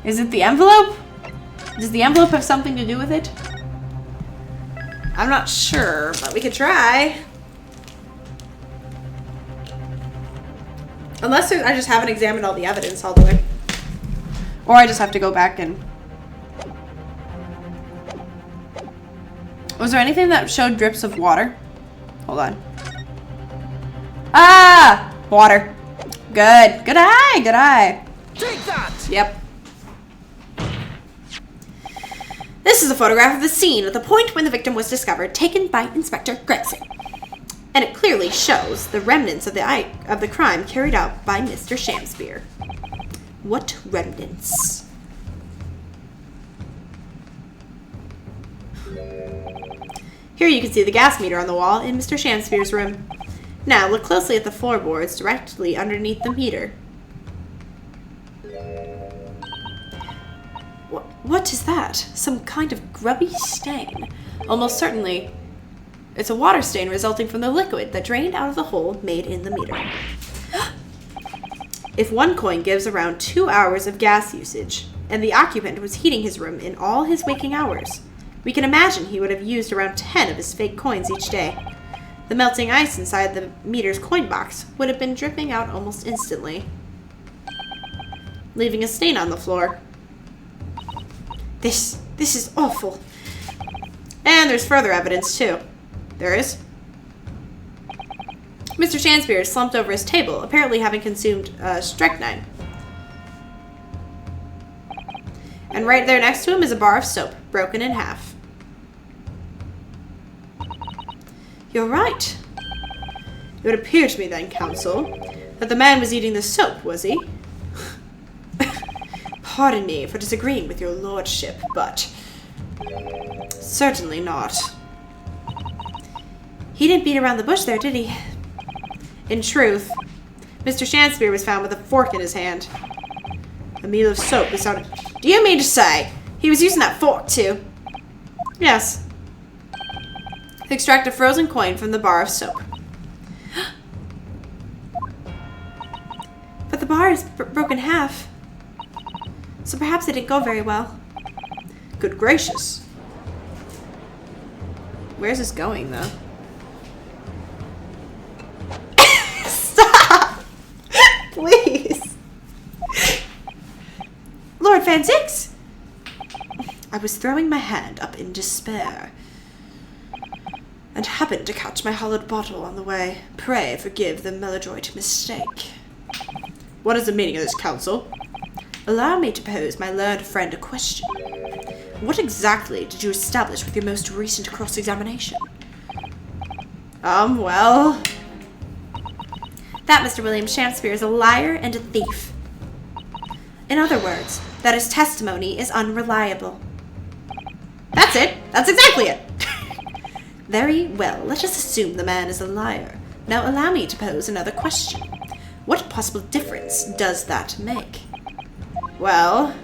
is it the envelope? Does the envelope have something to do with it? I'm not sure, but we could try. Unless I just haven't examined all the evidence all the way. Or I just have to go back and... Was there anything that showed drips of water? Hold on. Ah! Water. Good. Good eye. Good eye. Take that! Yep. This is a photograph of the scene at the point when the victim was discovered, taken by Inspector Gregson. And it clearly shows the remnants of the crime carried out by Mr. Shamspeare. What remnants? Here you can see the gas meter on the wall in Mr. Shamspeare's room. Now look closely at the floorboards directly underneath the meter. What is that? Some kind of grubby stain. Almost certainly, it's a water stain resulting from the liquid that drained out of the hole made in the meter. If one coin gives around 2 hours of gas usage, and the occupant was heating his room in all his waking hours, we can imagine he would have used around 10 of his fake coins each day. The melting ice inside the meter's coin box would have been dripping out almost instantly, leaving a stain on the floor. This is awful. And there's further evidence, too. There is. Mr. Shamspeare is slumped over his table, apparently having consumed strychnine. And right there next to him is a bar of soap, broken in half. You're right. It would appear to me then, counsel, that the man was eating the soap, was he? Pardon me for disagreeing with your lordship, but certainly not. He didn't beat around the bush there, did he? In truth, Mr. Shamspeare was found with a fork in his hand. A meal of soap was found. Do you mean to say he was using that fork too? Yes. Extract a frozen coin from the bar of soap. But the bar is broken half. So perhaps it didn't go very well. Good gracious. Where's this going, though? Stop! Please. Lord Van Zix! I was throwing my hand up in despair and happened to catch my hollowed bottle on the way. Pray forgive the maladroit mistake. What is the meaning of this, counsel? Allow me to pose my learned friend a question. What exactly did you establish with your most recent cross-examination? Well... That Mr. William Shamspeare is a liar and a thief. In other words, that his testimony is unreliable. That's it. That's exactly it. Very well, let us assume the man is a liar. Now allow me to pose another question. What possible difference does that make? Well,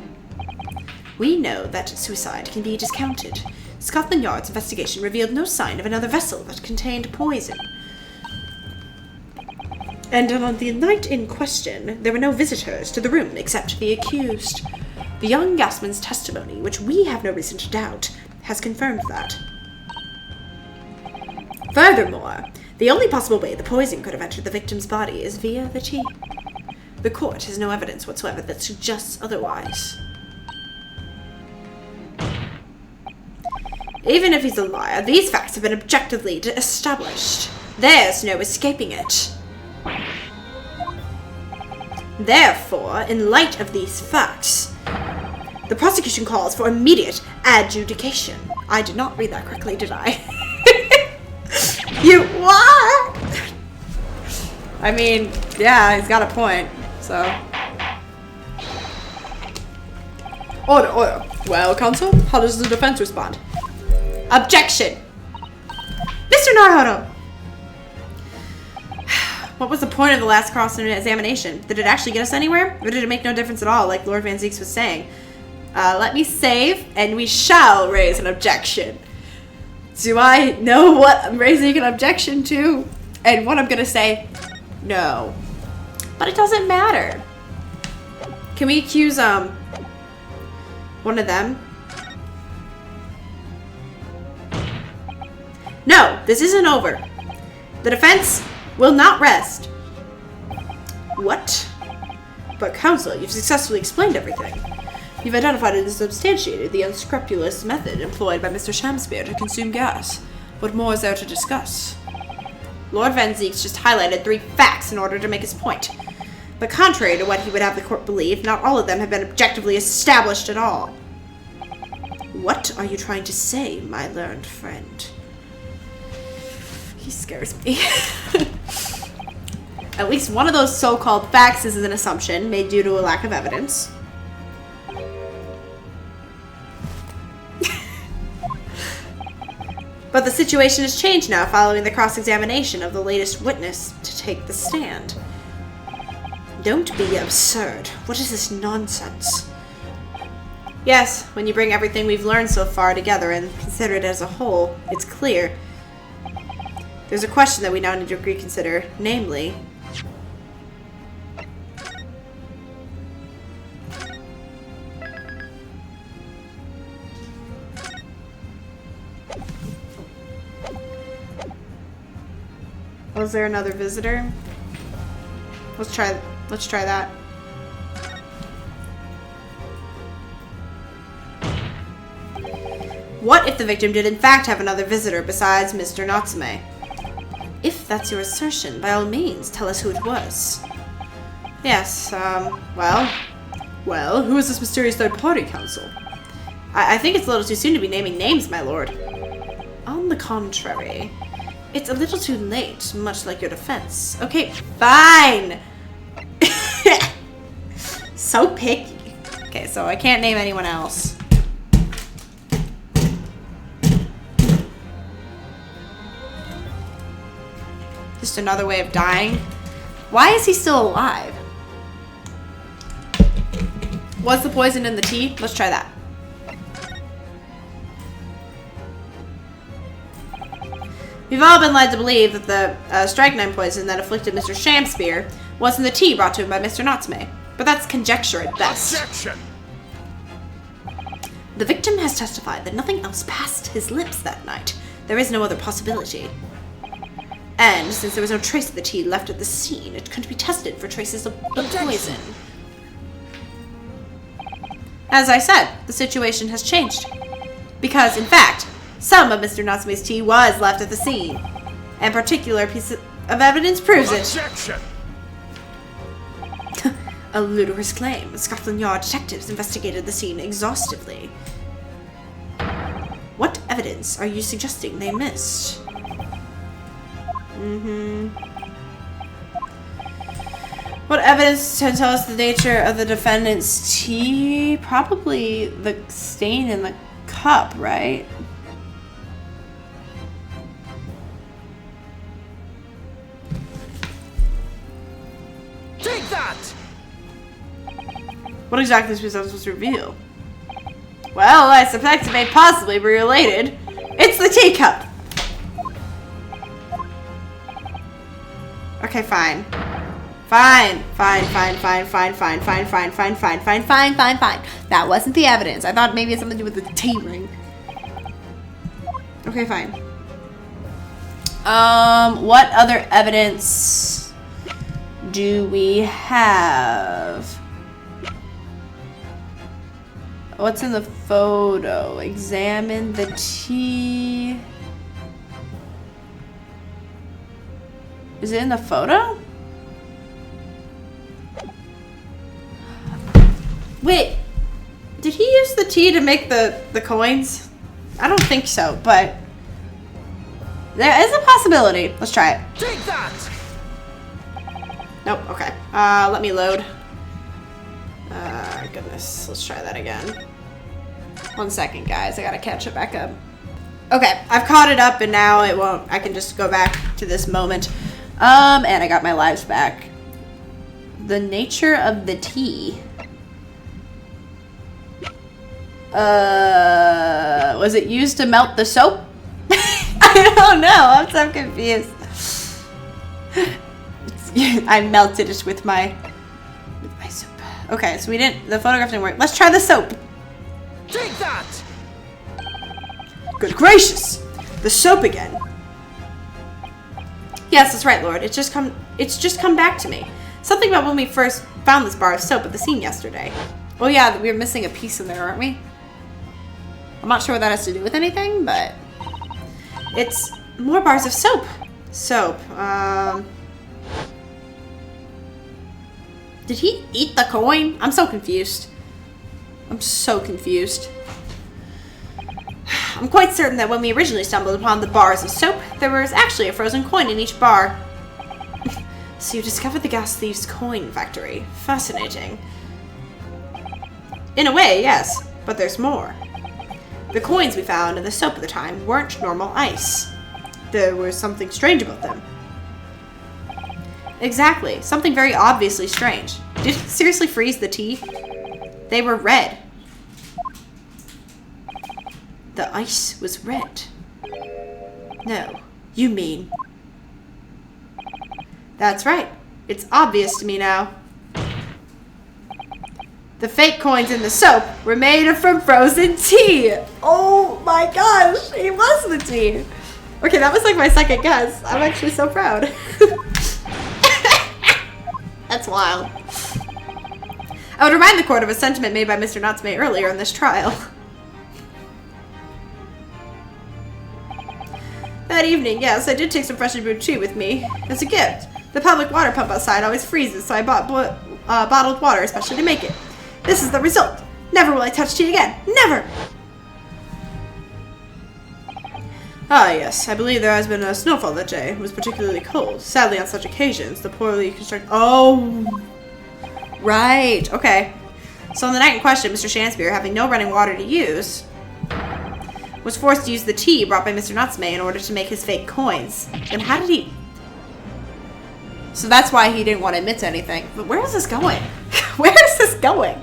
we know that suicide can be discounted. Scotland Yard's investigation revealed no sign of another vessel that contained poison. And on the night in question, there were no visitors to the room except the accused. The young gasman's testimony, which we have no reason to doubt, has confirmed that. Furthermore, the only possible way the poison could have entered the victim's body is via the tea. The court has no evidence whatsoever that suggests otherwise. Even if he's a liar, these facts have been objectively established. There's no escaping it. Therefore, in light of these facts, the prosecution calls for immediate adjudication. I did not read that correctly, did I? You what? I mean, yeah, he's got a point, so. Order, order. Well, counsel, how does the defense respond? Objection! Mr. Naruto! What was the point of the last cross-examination? Did it actually get us anywhere? Or did it make no difference at all, like Lord Van Zieks was saying? Let me save, and we shall raise an objection. Do I know what I'm raising an objection to? And what I'm gonna say? No. But it doesn't matter. Can we accuse, one of them? No, this isn't over. The defense will not rest. What? But counsel, you've successfully explained everything. You've identified and substantiated the unscrupulous method employed by Mr. Shamspeare to consume gas. What more is there to discuss? Lord Van Zieks just highlighted 3 facts in order to make his point. But contrary to what he would have the court believe, not all of them have been objectively established at all. What are you trying to say, my learned friend? He scares me. At least one of those so-called facts is an assumption made due to a lack of evidence. But the situation has changed now following the cross-examination of the latest witness to take the stand. Don't be absurd. What is this nonsense? Yes, when you bring everything we've learned so far together and consider it as a whole, it's clear. There's a question that we now need to reconsider, namely... Was there another visitor? Let's try that. What if the victim did in fact have another visitor besides Mr. Natsume? If that's your assertion, by all means, tell us who it was. Yes, well, who is this mysterious third-party counsel? I think it's a little too soon to be naming names, my lord. On the contrary, it's a little too late, much like your defense. Okay, fine! So picky. Okay, so I can't name anyone else. Just another way of dying. Why is he still alive? Was the poison in the tea? Let's try that. We've all been led to believe that the strychnine poison that afflicted Mr. Shamspeare was in the tea brought to him by Mr. Natsume. But that's conjecture at best. Objection! The victim has testified that nothing else passed his lips that night. There is no other possibility. And since there was no trace of the tea left at the scene, it couldn't be tested for traces of the poison. As I said, the situation has changed. Because, in fact, some of Mr. Natsume's tea was left at the scene. And a particular piece of evidence proves it. Objection! A ludicrous claim. Scotland Yard detectives investigated the scene exhaustively. What evidence are you suggesting they missed? What evidence to tell us the nature of the defendant's tea? Probably the stain in the cup, right? Take that! What exactly is supposed to reveal? Well, I suspect it may possibly be related. It's the teacup! Okay, fine. Fine. That wasn't the evidence. I thought maybe it's something to do with the tea ring. Okay, fine. What other evidence do we have? What's in the photo? Examine the tea. Is it in the photo? Wait, did he use the tea to make the coins? I don't think so, but there is a possibility. Let's try it. Take that! Nope, okay. Let me load. Goodness, let's try that again. 1 second, guys. I gotta catch it back up. Okay, I've caught it up and now it won't. I can just go back to this moment. And I got my lives back. The nature of the tea. Was it used to melt the soap? I don't know. I'm so confused. I melted it with my soap. Okay, so the photograph didn't work. Let's try the soap. Take that! Good gracious! The soap again. Yes, that's right, Lord. It's just come back to me. Something about when we first found this bar of soap at the scene yesterday. Oh yeah, we were missing a piece in there, aren't we? I'm not sure what that has to do with anything, but it's more bars of soap. Soap. Did he eat the coin? I'm so confused. I'm so confused. I'm quite certain that when we originally stumbled upon the bars of soap, there was actually a frozen coin in each bar. So you discovered the gas thief's coin factory. Fascinating. In a way, yes, but there's more. The coins we found in the soap at the time weren't normal ice. There was something strange about them. Exactly, something very obviously strange. Did he seriously freeze the tea? They were red. The ice was red. No, you mean... That's right. It's obvious to me now. The fake coins in the soap were made from frozen tea. Oh my gosh, it was the tea. Okay, that was like my second guess. I'm actually so proud. That's wild. I would remind the court of a sentiment made by Mr. Natsume earlier in this trial. That evening, yes, I did take some freshly brewed tea with me as a gift. The public water pump outside always freezes, so I bought bottled water especially to make it. This is the result. Never will I touch tea again. Never! Ah, yes. I believe there has been a snowfall that day. It was particularly cold. Sadly, on such occasions, the poorly constructed... Oh! Right. Okay. So on the night in question, Mr. Shanspeare, having no running water to use, was forced to use the tea brought by Mr. Natsume in order to make his fake coins. And how did he... So that's why he didn't want to admit to anything. But where is this going? Where is this going?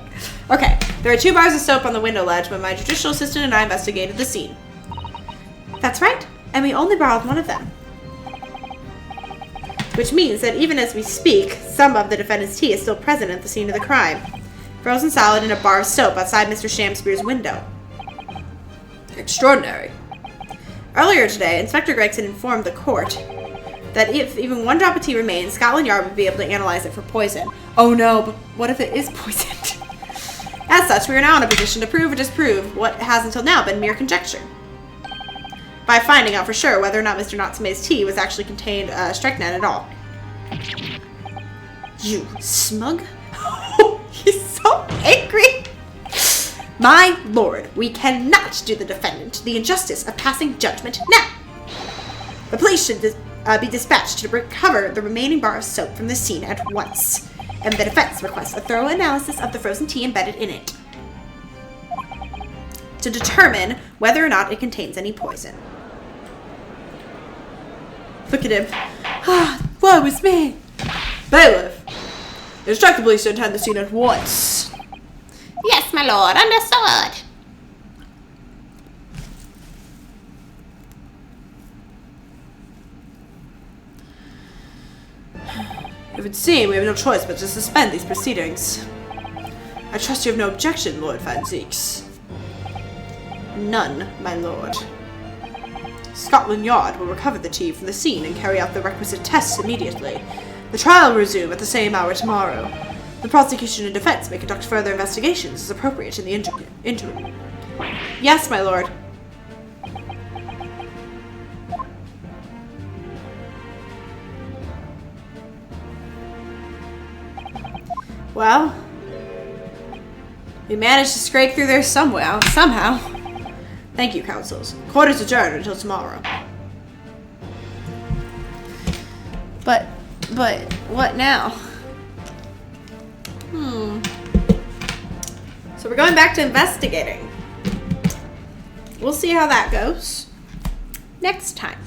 Okay. There are 2 bars of soap on the window ledge when my judicial assistant and I investigated the scene. That's right, and we only borrowed one of them. Which means that even as we speak, some of the defendant's tea is still present at the scene of the crime. Frozen solid in a bar of soap outside Mr. Shanspeare's window. Extraordinary. Earlier today, Inspector Gregson informed the court that if even 1 drop of tea remained, Scotland Yard would be able to analyze it for poison. Oh no, but what if it is poisoned? As such, we are now in a position to prove or disprove what has until now been mere conjecture. By finding out for sure whether or not Mr. Natsume's tea was actually contained strychnine at all. You smug? He's so angry. My lord, we cannot do the defendant the injustice of passing judgment now. The police should be dispatched to recover the remaining bar of soap from the scene at once, and the defense requests a thorough analysis of the frozen tea embedded in it to determine whether or not it contains any poison. Look at him. Ah, woe is me. Bailiff, instruct the police to attend the scene at once. Yes, my lord, understood. If would seem we have no choice but to suspend these proceedings. I trust you have no objection, Lord Van Zieks. None, my lord. Scotland Yard will recover the tea from the scene and carry out the requisite tests immediately. The trial will resume at the same hour tomorrow. The prosecution and defense may conduct further investigations as appropriate in the interim. Yes, my lord. Well, we managed to scrape through there somehow. Thank you, counsels. Court is adjourned until tomorrow. But what now? So we're going back to investigating. We'll see how that goes next time.